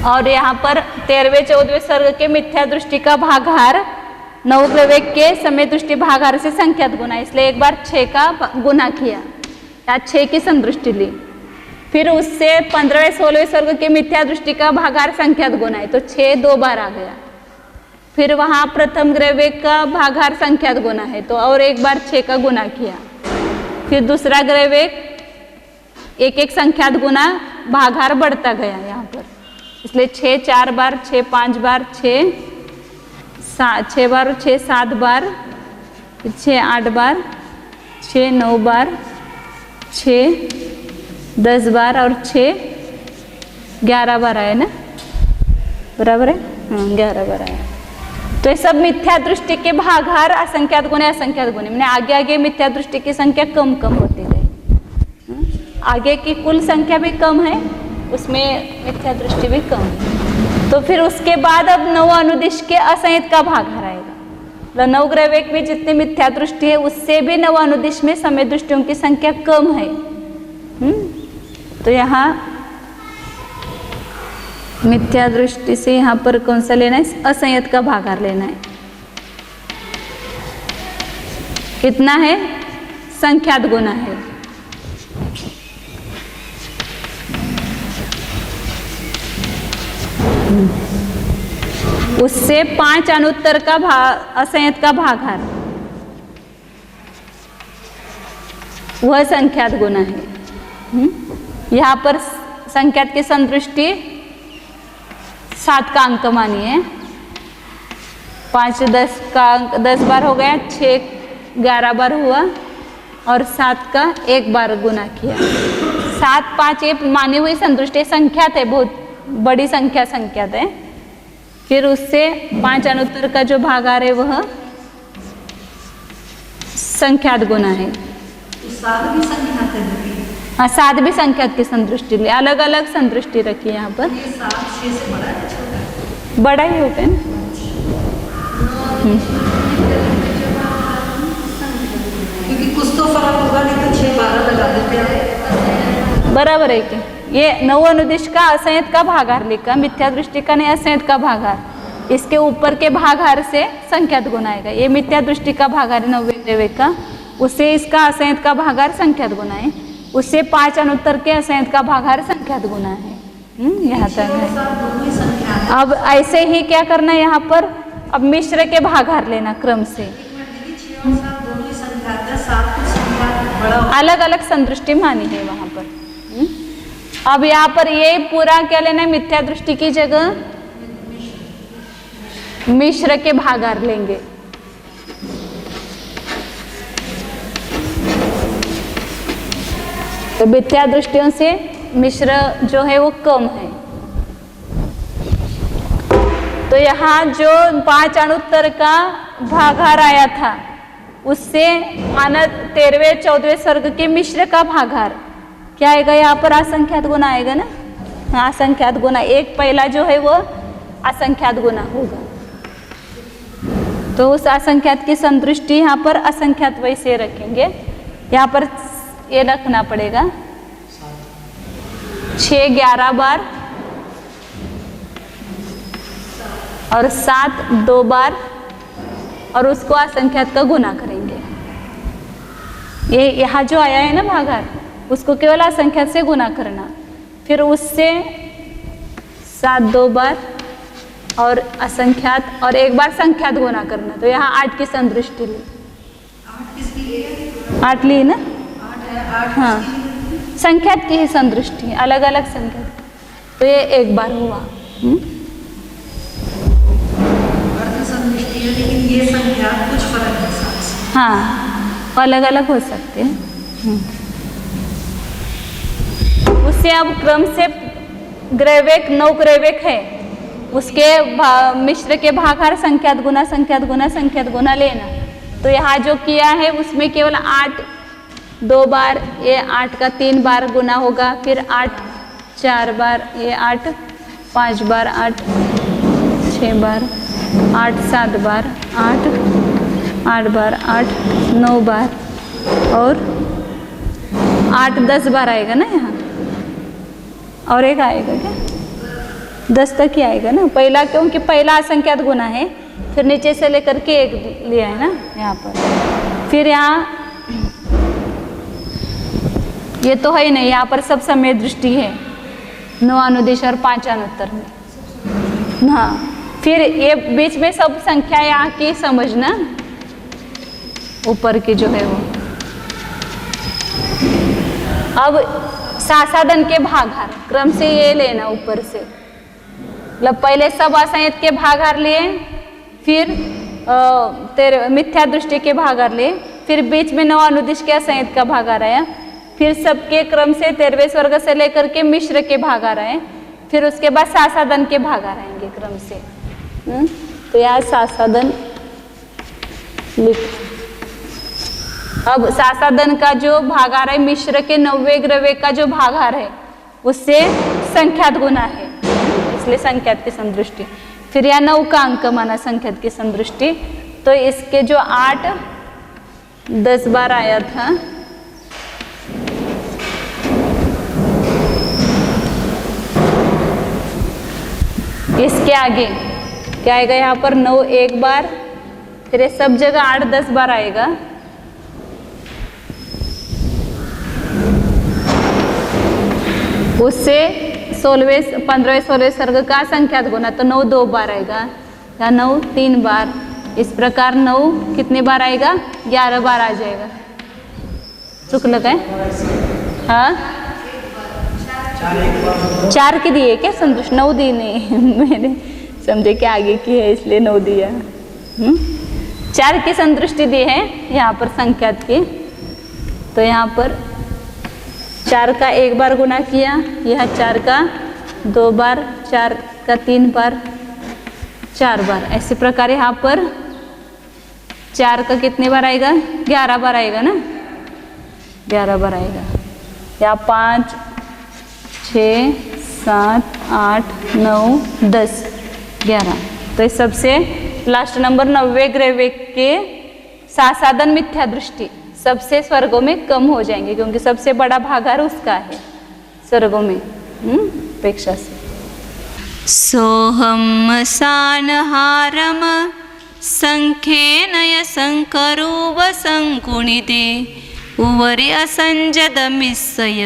और यहाँ पर 13वें 14वें स्वर्ग के मिथ्या दृष्टि का भागार 9 ग्रेवेक के समय दृष्टि भागार से संख्यात गुना, इसलिए एक बार 6 का गुना किया या 6 की संदृष्टि ली। फिर उससे 15वें 16वें स्वर्ग के मिथ्या दृष्टि का भागार संख्यात गुना है, तो 6 2 बार आ गया। फिर वहाँ प्रथम ग्रेवेक का भागार संख्यात गुना है, तो और एक बार 6 का गुना किया। फिर दूसरा ग्रहवेग एक एक संख्यात गुना भागाहार बढ़ता गया यहाँ पर, इसलिए 6 4 बार, 6 5 बार, 6 बार, 6 7 बार, 6 8 बार, 6 9 बार, 6 10 बार और 6 11 बार आए ना, बराबर है? हाँ 11 बार आए। तो ये सब मिथ्या दृष्टि के भागाहार असंख्यात गुणे मैंने आगे आगे मिथ्या दृष्टि की संख्या कम कम होती गई। आगे की कुल संख्या भी कम है, उसमें मिथ्या दृष्टि भी कम है। तो फिर उसके बाद अब नव अनुदिश के असंहित का भागाहार आएगा। तो नवग्रहवेग में जितनी मिथ्या दृष्टि है उससे भी नव अनुदिश में समय दृष्टियों की संख्या कम है। तो यहाँ मिथ्या दृष्टि से यहाँ पर कौन सा लेना है? असंयत का भागाहार लेना है। कितना है? संख्यात गुना है। उससे 5 अनुत्तर का असंयत का भागाहार, वह संख्यात गुना है। यहाँ पर संख्यात की संदृष्टि 7 का अंक मानिए, 5 10 बार हो गया, 6 11 बार हुआ और 7 का 1 बार गुना किया। 7 5 ये मानी हुई संदृष्टि संख्यात है, बहुत बड़ी संख्यात है। फिर उससे 5 अनुत्तर का जो भागाहार है वह संख्यात गुना है। 7 भी संख्यात है। हाँ 7 भी संख्यात की संदृष्टि ले, अलग अलग संदृष्टि रखी है यहाँ पर। ये 7 6 से बड़ा है, छोटा है? बड़ा ही होता है ना। क्योंकि कुछ तो फर्क होगा, नहीं तो 6 12 लगा देते हैं। बराबर है कि ये नव अनुदिश का असंयत का भागाहार लिखा, मिथ्या दृष्टि का नहीं असंयत का भागाहार। इसके ऊपर के भागाहार से संख्यात गुना आएगा। ये मिथ्या दृष्टि का भागाहार नवग्रहवेग का, उससे इसका असंयत का भागाहार संख्यात गुना है, उससे 5 अनुत्तर के असंयत का भागाहार संख्यात गुना है। यहाँ तक है। अब ऐसे ही क्या करना है यहाँ पर? अब मिश्र के भागाहार लेना क्रम से। अलग अलग संदृष्टि मानी है वहां पर। अब यहाँ पर ये पूरा क्या लेना है? मिथ्या दृष्टि की जगह मिश्र के भागाहार लेंगे। तो मिथ्या दृष्टियों से मिश्र जो है वो कम है। तो यहाँ जो 5 अनुत्तर का भागाहार आया था उससे 13वें 14वें सर्ग के मिश्र का भागाहार क्या आएगा? यहाँ पर असंख्यात गुना आएगा ना। हाँ असंख्यात गुना, एक पहला जो है वो असंख्यात गुना होगा। तो उस असंख्यात की संदृष्टि यहाँ पर असंख्यात वैसे रखेंगे। यहाँ पर ये रखना पड़ेगा 6 11 बार और 7 2 बार और उसको असंख्यात का गुना करेंगे। ये यहाँ जो आया है ना भागाहार, उसको केवल असंख्यात से गुना करना। फिर उससे 7 2 बार और असंख्यात और 1 बार संख्यात गुना करना। तो यहाँ 8 की संदृष्टि ली। 8 ली ना? हाँ संख्यात की ही संदृष्टि, अलग अलग संख्यात। तो ये 1 बार हुआ। लेकिन ये संख्या कुछ फर्क है साथ। हाँ अलग अलग हो सकते हैं। उससे अब क्रम से ग्रहवेग 9 ग्रहवेग है, उसके मिश्र के भागाहार संख्यात गुना संख्यात गुना संख्यात गुना लेना। तो यहाँ जो किया है उसमें केवल 8 2 बार, ये 8 का 3 बार गुना होगा। फिर 8 4 बार, ये 8 5 बार, 8 6 बार, 8 7 बार, 8 बार, 8 9 बार और 8 10 बार आएगा ना यहाँ। और एक आएगा क्या? 10 तक ही आएगा ना पहला, क्योंकि पहला असंख्यात गुना है। फिर नीचे से लेकर के 1 लिया है ना यहाँ पर। फिर यहाँ ये तो है ही नहीं, यहाँ पर सब समय दृष्टि है, 9 अनुदिश और 5 अनुत्तर में। हाँ फिर ये बीच में सब संख्या यहाँ की समझना, ऊपर की जो है वो अब सासादन के भागार क्रम से ये लेना ऊपर से, मतलब पहले सब असंयत के भागार लिए, फिर तेरे मिथ्या दृष्टि के भागार लिए, फिर बीच में 9 अनुदिश के असंयत का भागार आया, फिर सबके क्रम से 13वें स्वर्ग से लेकर के मिश्र के भागार आए, फिर उसके बाद सासादन के भागार आएंगे क्रम से। तो यहाँ सासादन लिख। अब सासादन का जो भागार है मिश्र के 9वें ग्रव्य का जो भागार है उससे संख्यात गुना है, इसलिए संख्यात की संदृष्टि। फिर यहाँ 9 का अंक माना संख्यात की संदृष्टि, तो इसके जो 8, 10 बार आया था, इसके आगे क्या आएगा यहाँ पर 9 एक बार, फिर ये सब जगह 8, 10 बार आएगा। उससे 16वें 15वें 16वें सर्ग का संख्यात गुना, तो 9 2 बार आएगा, या 9 3 बार, इस प्रकार 9 कितने बार आएगा, 11 बार आ जाएगा। चुक लगा है? हाँ 4 की दिए क्या संतुष्ट, 9 दी नहीं मैंने समझे कि आगे की है इसलिए 9 दिया। 4 की संतुष्टि दी है यहाँ पर संख्यात की, तो यहाँ पर 4 का 1 बार गुना किया, यह 4 का 2 बार, 4 का 3 बार, 4 बार। ऐसे प्रकार यहाँ पर 4 का कितने बार आएगा, 11 बार आएगा ना, 11 बार आएगा। या 5 6 7 8 9 10 11, तो इस सबसे लास्ट नंबर 90वें ग्रव्य के सासादन मिथ्या दृष्टि सबसे स्वर्गों में कम हो जाएंगे, क्योंकि सबसे बड़ा भागार उसका है स्वर्गों में अपेक्षा से। सोहम सानहारम संख्येनय संकरूप संकुणिते उवरे असंजद मिस्सय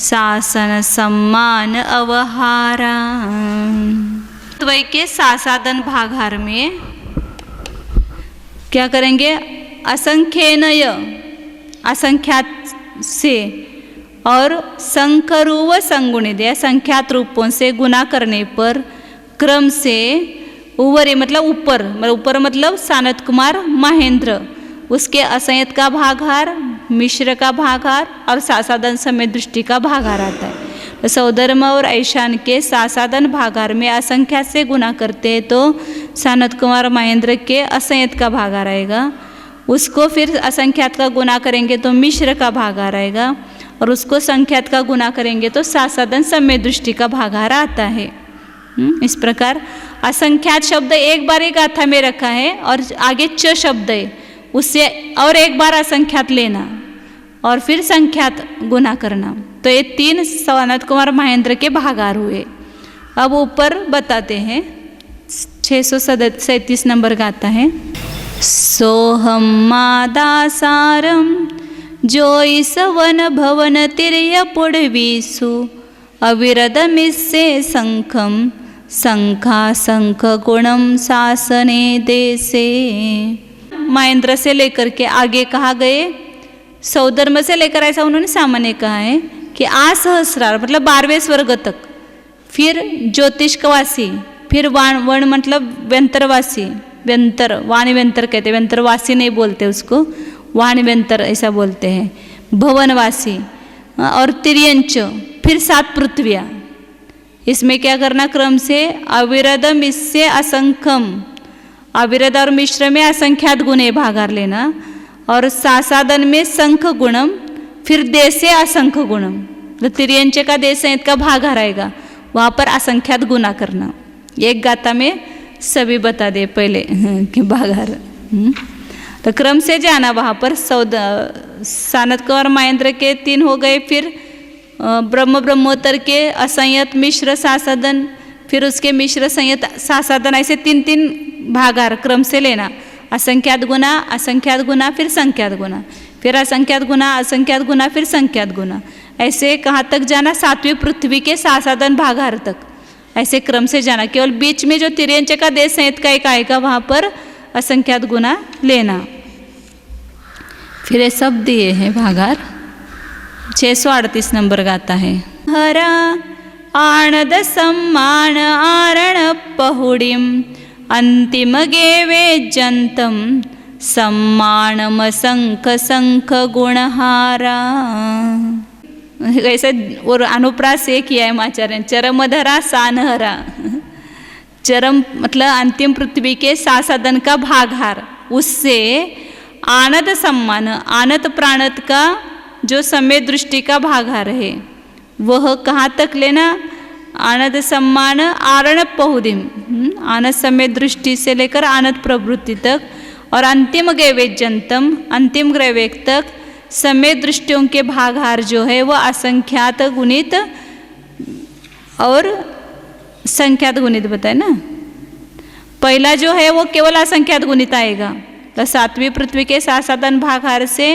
शासन सम्मान अवहारा। द्वय के सासादन भागार में क्या करेंगे, असंख्येनय असंख्यात से और संकरूव संगुणित संख्यात रूपों से गुना करने पर क्रम से उवरे मतलब ऊपर मतलब सानत कुमार महेंद्र, उसके असंयत का भागार, मिश्र का भागार और सासादन समेत दृष्टि का भागार आता है। तो सौधर्म और ऐशान के सासादन भागार में असंख्यात से गुना करते हैं तो सानत कुमार महेंद्र के असंयत का भागार आएगा, उसको फिर असंख्यात का गुना करेंगे तो मिश्र का भागार आएगा, और उसको संख्यात का गुना करेंगे तो सासादन समेत दृष्टि का भागार आता है। इस प्रकार असंख्यात शब्द एक बार एक गाथा में रखा है और आगे च शब्द है, उससे और एक बार असंख्यात लेना और फिर संख्यात गुना करना, तो ये 3 सानत कुमार महेंद्र के भागार हुए। अब ऊपर बताते हैं 637 नंबर का आता है। सोहम मादासारम जोई सवन भवन तिर्य पुड़वीसु अविरदमिस्से संखम संखा संख गुणम शासने देसे। महेंद्र से लेकर के आगे कहा गए, सौधर्म से लेकर ऐसा उन्होंने सामान्य कहा है कि असहस्रार मतलब 12वें स्वर्ग तक, फिर ज्योतिषकवासी, फिर वण मतलब व्यंतरवासी, व्यंतर वाणी व्यंतर कहते हैं, व्यंतरवासी नहीं बोलते उसको, वाणी व्यंतर ऐसा बोलते हैं, भवनवासी और तिर्यंच, फिर 7 पृथ्वियाँ। इसमें क्या करना क्रम से अविरदम इससे असंख्यम, अविरद और मिश्र में असंख्यात गुणे भागार लेना, और सासादन में संख गुणम, फिर देसे असंख्य गुणम, तो तिर्यंच का देश का भागार आएगा, वहाँ पर असंख्यात गुना करना। एक गाथा में सभी बता दे पहले कि भागार, तो क्रम से जाना वहाँ पर। सानत कुमार महेंद्र के 3 हो गए, फिर ब्रह्मोत्तर के असंयत मिश्र सासादन, फिर उसके मिश्र संयत सासादन, ऐसे 3 भागार क्रम से लेना, असंख्यात गुना, असंख्यात गुना, फिर संख्यात गुना, फिर असंख्यात गुना, असंख्यात गुना, फिर संख्यात गुना, ऐसे कहाँ तक जाना, 7वीं पृथ्वी के सासादन भागार तक, ऐसे क्रम से जाना। केवल बीच में जो तिर्यंच का देश संयत का एक आएगा वहाँ पर असंख्यात गुना लेना। फिर ये सब दिए हैं भागार, 638 नंबर गाथा है। हरा आणद सम्मान आरण पहुडिम अंतिम गेवे जंतम सम्मानम शंख शंख गुणहारा। ऐसे और अनुप्रास ये किया है आचार्य, चरमधरा सानहरा। चरम मतलब अंतिम पृथ्वी के साधन का भागहार, उससे आनत सम्मान, आनत प्राणत का जो समय दृष्टि का भागहार है वह कहाँ तक लेना, आनत सम्मान आरण पहुदिम, आनत समय दृष्टि से लेकर आनत प्रवृत्ति तक, और अंतिम गैवेजंतम अंतिम ग्रैवेक तक समय दृष्टियों के भागहार जो है वह असंख्यात गुणित और संख्यात गुणित बताए ना। पहला जो है वो केवल असंख्यात गुणित आएगा, तो 7वीं पृथ्वी के साधन भागहार से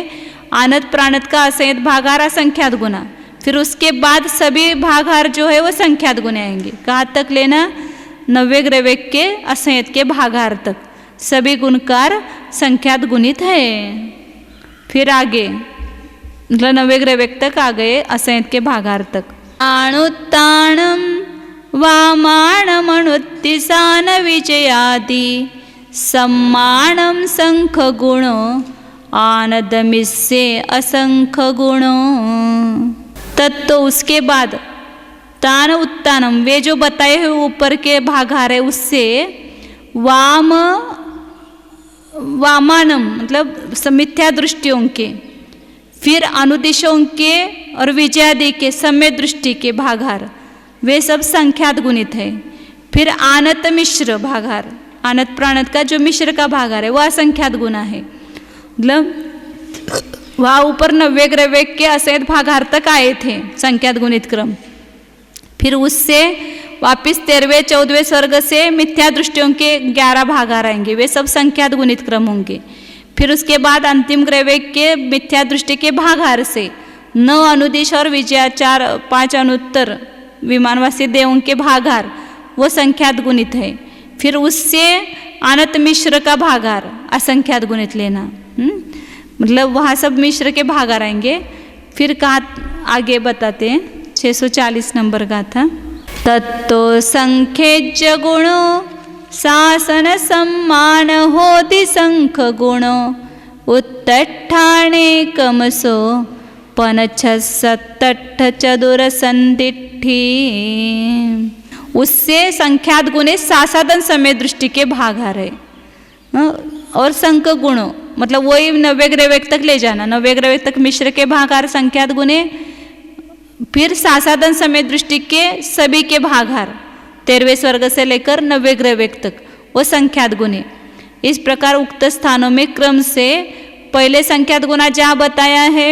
आनत प्राणत का असंख्यात भागहार असंख्यात गुना, फिर उसके बाद सभी भागहार जो है वो संख्यात गुने आएंगे। कहाँ तक लेना, 90 ग्रैवेक के असंख्यात के भागहार तक सभी गुणकार संख्यात गुणित है। फिर आगे मतलब 90 ग्रैवेक तक आ गए असंख्यात के भागहार तक। आणुत्ताणम वामाणमणुत्तिसान विजयादि सम्मानम शंख गुणो आनदमिस्से असंख्य गुणों। तत्तो उसके बाद तान उत्तानम, वे जो बताए हुए ऊपर के भागहार है उससे वामानम मतलब मिथ्या दृष्टियों के, फिर अनुदिशों के और विजयादि के समय दृष्टि के भागहार वे सब संख्यात गुणित है। फिर आनत मिश्र भागहार, आनत प्राणत का जो मिश्र का भागहार है वह असंख्यात गुना है, मतलब वहाँ ऊपर 90 ग्रैवेक के असंख्यात भागहार तक आए थे संख्यात गुणित क्रम। फिर उससे वापिस 13वें 14वें स्वर्ग से मिथ्या दृष्टियों के 11 भागहार आएंगे, वे सब संख्यात गुणित क्रम होंगे। फिर उसके बाद अंतिम ग्रैवेक के मिथ्या दृष्टि के भागहार से 9 अनुदिश और विजया 5 अनुत्तर विमानवासी देवों के भागहार वो संख्यात गुणित है। फिर उससे आनत मिश्र का भागहार असंख्यात गुणित लेना, मतलब वहाँ सब मिश्र के भागहार आएंगे। फिर कहाँ आगे बताते हैं 640 नंबर गाथा। तत्तो संख्येज्य गुणो शासन सम्मान होति शंख गुणो उत्तठाणे कमसो पनछ सत्तठ चतुर संदिठी। उससे संख्यात गुणे साधन समय दृष्टि के भागहार है, और शंख गुणों मतलब वही 90 ग्रैवेक तक ले जाना, 90 ग्रैवेक तक मिश्र के भागहार संख्यात गुणे, फिर साधन समय दृष्टि के सभी के भागहार 13वें स्वर्ग से लेकर 90 ग्रैवेक तक वो संख्यात गुणे। इस प्रकार उक्त स्थानों में क्रम से पहले संख्यात गुना जहाँ बताया है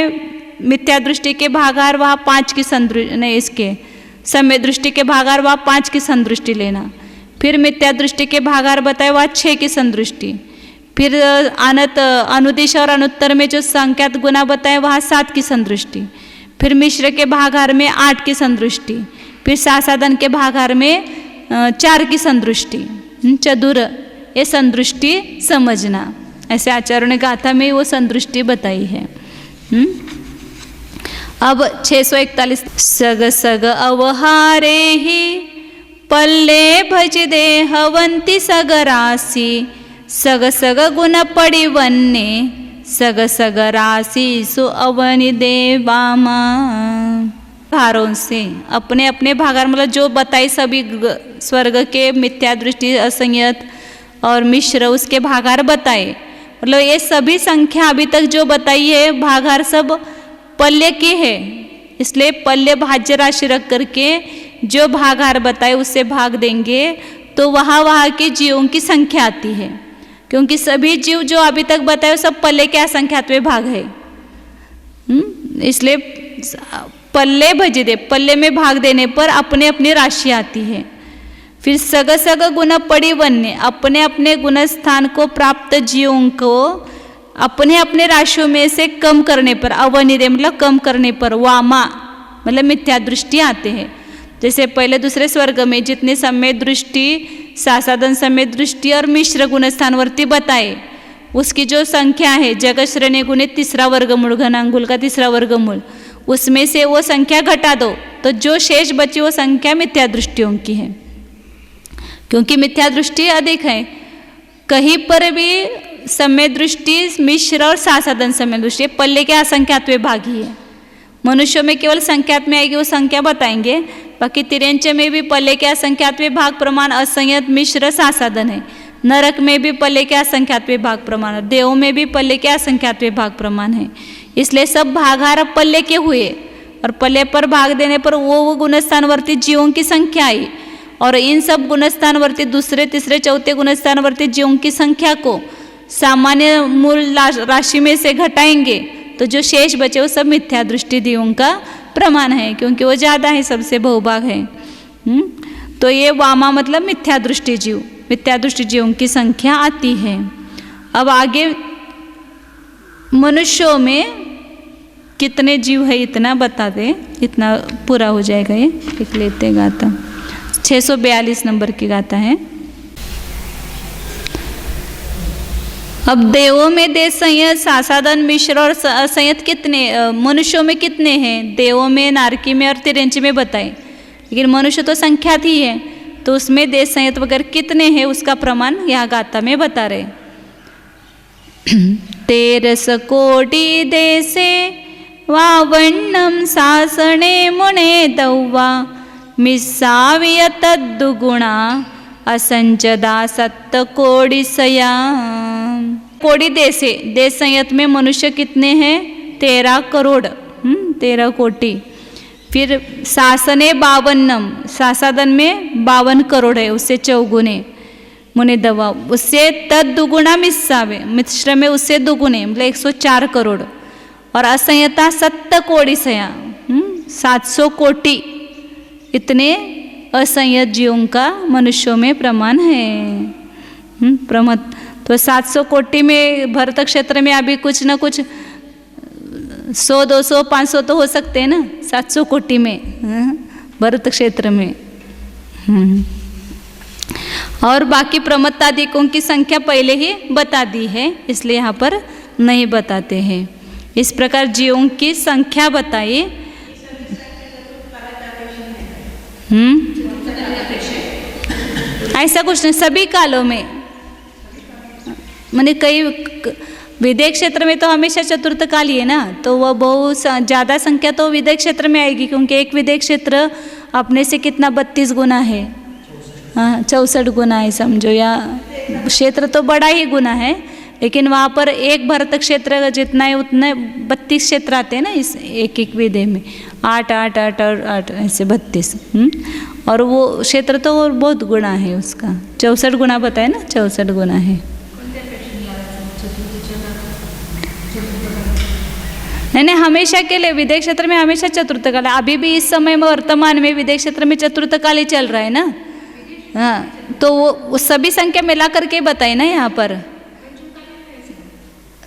मिथ्या दृष्टि के भागहार वहाँ 5 की संदृष्टि नहीं, इसके समय दृष्टि के भागहार वहाँ 5 की संदृष्टि लेना। फिर मिथ्या दृष्टि के भागहार बताए वहाँ 6 की संदृष्टि। फिर आनत अनुदिश और अनुत्तर में जो संख्यात गुना बताए वहाँ 7 की संदृष्टि। फिर मिश्र के भागहार में 8 की संदृष्टि। फिर साधन के भागहार में 4 की संदृष्टि। चतुर ये संदृष्टि समझना, ऐसे आचार्यों ने गाथा में वो संदृष्टि बताई है। अब 641 सग सग अवहारे ही पल्ले भज दे हवंती सग राशि सग सग गुण पड़ी वन्ने सग सग राशि सो अवनि देवामा। भारों से अपने अपने भागार मतलब जो बताई सभी स्वर्ग के मिथ्या दृष्टि असंयत और मिश्र उसके भागार बताए, मतलब ये सभी संख्या अभी तक जो बताई है भागार सब पल्ले की है, इसलिए पल्ले भाज्य राशि रख करके जो भागार बताए उससे भाग देंगे तो वहाँ की जीवों की संख्या आती है, क्योंकि सभी जीव जो अभी तक बताए सब पल्ले के असंख्यात्वें भाग है। इसलिए पल्ले भज दे, पल्ले में भाग देने पर अपने अपनी राशि आती है। फिर सग सग गुण पड़ी वन्य, अपने अपने गुण स्थान को प्राप्त जीवों को अपने अपने राशियों में से कम करने पर, अवनिदे मतलब कम करने पर, वामा मतलब मिथ्या दृष्टि आते हैं। जैसे पहले दूसरे स्वर्ग में जितने समय दृष्टि साधन समय दृष्टि और मिश्र गुण स्थानवर्ती बताए उसकी जो संख्या है जगत श्रेणी गुणित तीसरा वर्गमूल, घनांगुल का तीसरा वर्गमूल, उसमें से वो संख्या घटा दो तो जो शेष बची वो संख्या मिथ्या दृष्टियों की है, क्योंकि मिथ्या दृष्टि अधिक है। कहीं पर भी समय दृष्टि मिश्र और सासाधन समय दृष्टि पल्ले के असंख्यात्वे भागी है। मनुष्यों में केवल संख्यात में आएगी वो संख्या बताएंगे, बाकी तिरंचे में भी पल्ले के असंख्यात्वे भाग प्रमाण असंयत मिश्र सासाधन है। नरक में भी पल्ले के असंख्यात्वे भाग प्रमाण, देवों में भी पल्ले के असंख्यात्वे भाग प्रमाण है। इसलिए सब भागार पल्ले के हुए और पल्ले पर भाग देने पर वो गुणस्थानवर्ती जीवों की संख्या आई और इन सब गुणस्थानवर्ती दूसरे तीसरे चौथे गुणस्थानवर्ती जीवों की संख्या को सामान्य मूल राशि में से घटाएंगे तो जो शेष बचे वो सब मिथ्या दृष्टि जीवों का प्रमाण है, क्योंकि वो ज़्यादा है, सबसे बहुभाग है। तो ये वामा मतलब मिथ्या दृष्टि जीव, मिथ्या दृष्टि जीवों की संख्या आती है। अब आगे मनुष्यों में कितने जीव है इतना बता दे, इतना पूरा हो जाएगा। ये लिख लेते गाथा 642 नंबर की गाथा है। अब देवों में देश संयत सासाधन मिश्र और असंयत कितने, मनुष्यों में कितने हैं? देवों में, नारकी में और तिरंची में बताए, लेकिन मनुष्य तो संख्या थी है, तो उसमें देश संयत वगैरह कितने हैं उसका प्रमाण यहाँ गाथा में बता रहे। 13 कोटि देशे वावण्णम सासने मुने दौवा मिस्साविय तद्दुगुणा असंचदा सत्त कोडिसया। कोटि देशे, देश संयत में मनुष्य कितने हैं? 13 करोड़, 13 कोटि। फिर सासने 52, सासाधन में 52 करोड़ है, उससे 4 गुने मुने दवा, उससे तद्दुगुणा मिस्सावे, मिश्र में उससे 2 गुने मतलब 104 करोड़। और असंयता 7 कोडिसया, 700 कोटि इतने असंयत जीवों का मनुष्यों में प्रमाण है। प्रमत तो 700 कोटि में भरत क्षेत्र में अभी कुछ न कुछ 100, 200, 500 तो हो सकते हैं ना 700 कोटि में भरत क्षेत्र में। और बाकी प्रमत्तादिकों की संख्या पहले ही बता दी है, इसलिए यहाँ पर नहीं बताते हैं। इस प्रकार जीवों की संख्या बताइए। ऐसा कुछ नहीं, सभी कालों में, मैंने कई विदेश क्षेत्र में तो हमेशा चतुर्थ काल ही है ना, तो वह बहुत ज़्यादा संख्या तो विदेश क्षेत्र में आएगी, क्योंकि एक विदेश क्षेत्र अपने से कितना 32 गुना है, हाँ 64 गुना है समझो, या क्षेत्र तो बड़ा ही गुना है, लेकिन वहाँ पर एक भरत क्षेत्र जितना है उतने 32 क्षेत्र आते हैं ना इस एक विधे में, 8, 8, 8 और 8 ऐसे 32। और वो क्षेत्र तो बहुत गुना है उसका, 64 गुना बताए ना, 64 गुना है। नहीं, हमेशा के लिए विदेश क्षेत्र में हमेशा चतुर्थ काल है। अभी भी इस समय में वर्तमान में विदेश क्षेत्र में चतुर्थ काल ही चल रहा है ना, हाँ, तो वो सभी संख्या मिला करके बताए ना यहाँ पर।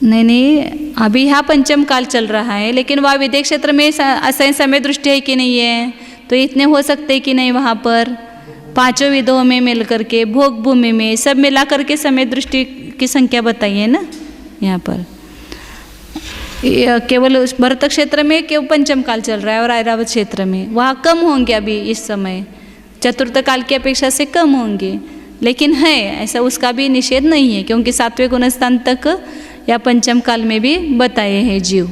नहीं, अभी यहाँ पंचम काल चल रहा है, लेकिन वहाँ विदेश क्षेत्र में असंय समय दृष्टि है कि नहीं है, तो इतने हो सकते कि नहीं वहाँ पर 5 विधों में मिल करके, भोग भूमि में सब मिला करके समय दृष्टि की संख्या बताइए ना यहाँ पर। केवल उस भरत क्षेत्र में केवल पंचम काल चल रहा है और ऐरावत क्षेत्र में वहाँ कम होंगे अभी इस समय, चतुर्थ काल की अपेक्षा से कम होंगे, लेकिन है ऐसा, उसका भी निषेध नहीं है, क्योंकि 7वें गुणस्थान तक या पंचम काल में भी बताए हैं जीव,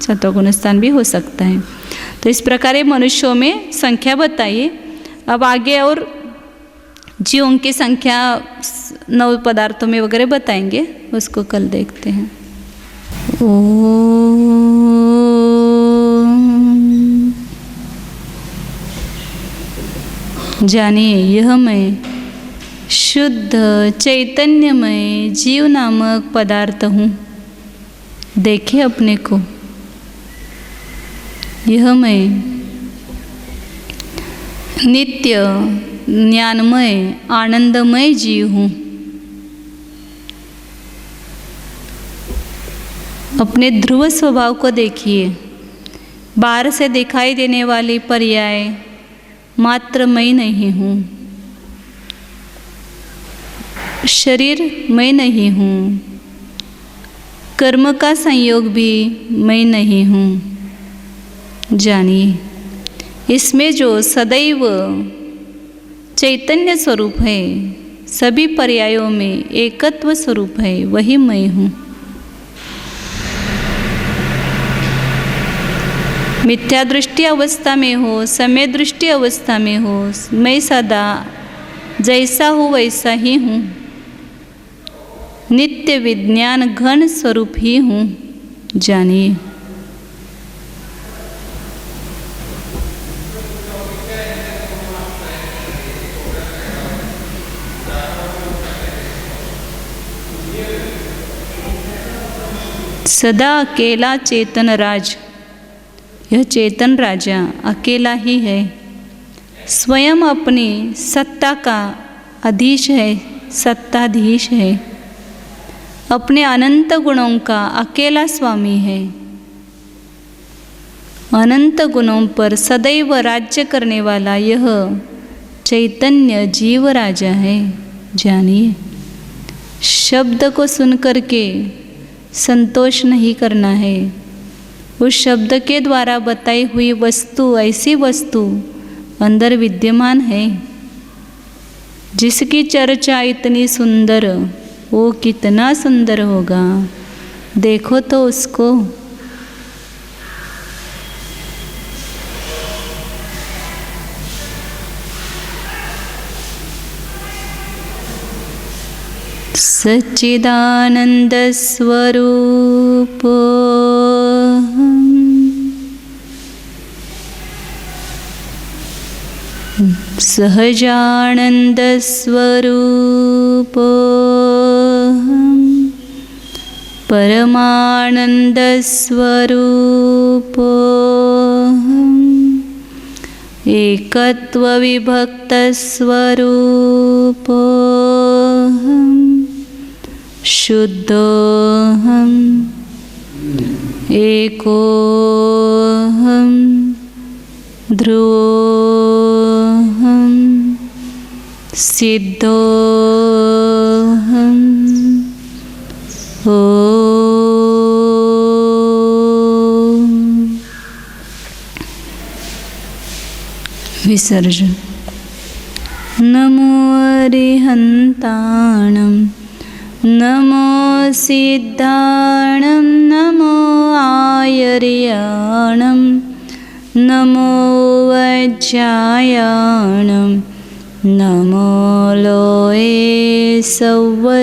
7वां गुणस्थान भी हो सकता है। तो इस प्रकार मनुष्यों में संख्या बताइए। अब आगे और जीवों की संख्या 9 पदार्थों में वगैरह बताएंगे, उसको कल देखते हैं। जानिए यह मैं शुद्ध चैतन्यमय जीव नामक पदार्थ हूँ, देखे अपने को। यह मैं नित्य ज्ञानमय आनंदमय जीव हूँ। अपने ध्रुव स्वभाव को देखिए। बाहर से दिखाई देने वाली पर्याय मात्र मैं नहीं हूँ, शरीर मैं नहीं हूँ, कर्म का संयोग भी मैं नहीं हूँ, जानिए। इसमें जो सदैव चैतन्य स्वरूप है, सभी पर्यायों में एकत्व स्वरूप है, वही मैं हूँ। मिथ्या दृष्टि अवस्था में हो, समय दृष्टि अवस्था में हो, मैं सदा जैसा हूँ वैसा ही हूँ। नित्य विज्ञान घन स्वरूप ही हूँ, जानिए। सदा अकेला चेतन राज, यह चेतन राजा अकेला ही है। स्वयं अपनी सत्ता का अधीश है, सत्ताधीश है। अपने अनंत गुणों का अकेला स्वामी है। अनंत गुणों पर सदैव राज्य करने वाला यह चैतन्य जीव राजा है, जानिए। शब्द को सुनकर के संतोष नहीं करना है। उस शब्द के द्वारा बताई हुई वस्तु ऐसी वस्तु अंदर विद्यमान है, जिसकी चर्चा इतनी सुंदर, वो कितना सुंदर होगा, देखो तो उसको। सच्चिदानंद स्वरूप सहजानंद स्वरूप परमानंद स्वरूप एकत्व विभक्त स्वरूप शुद्धोऽहम् एकोऽहम् ध्रुवोऽहम् सिद्धोऽहम् ॐ। विसर्जन। नमो अरिहन्ताणं नमो सिद्धाणं नमो आयर्याणं नमो वज्रायाणं नमो लोये सव्वसाऊणम्।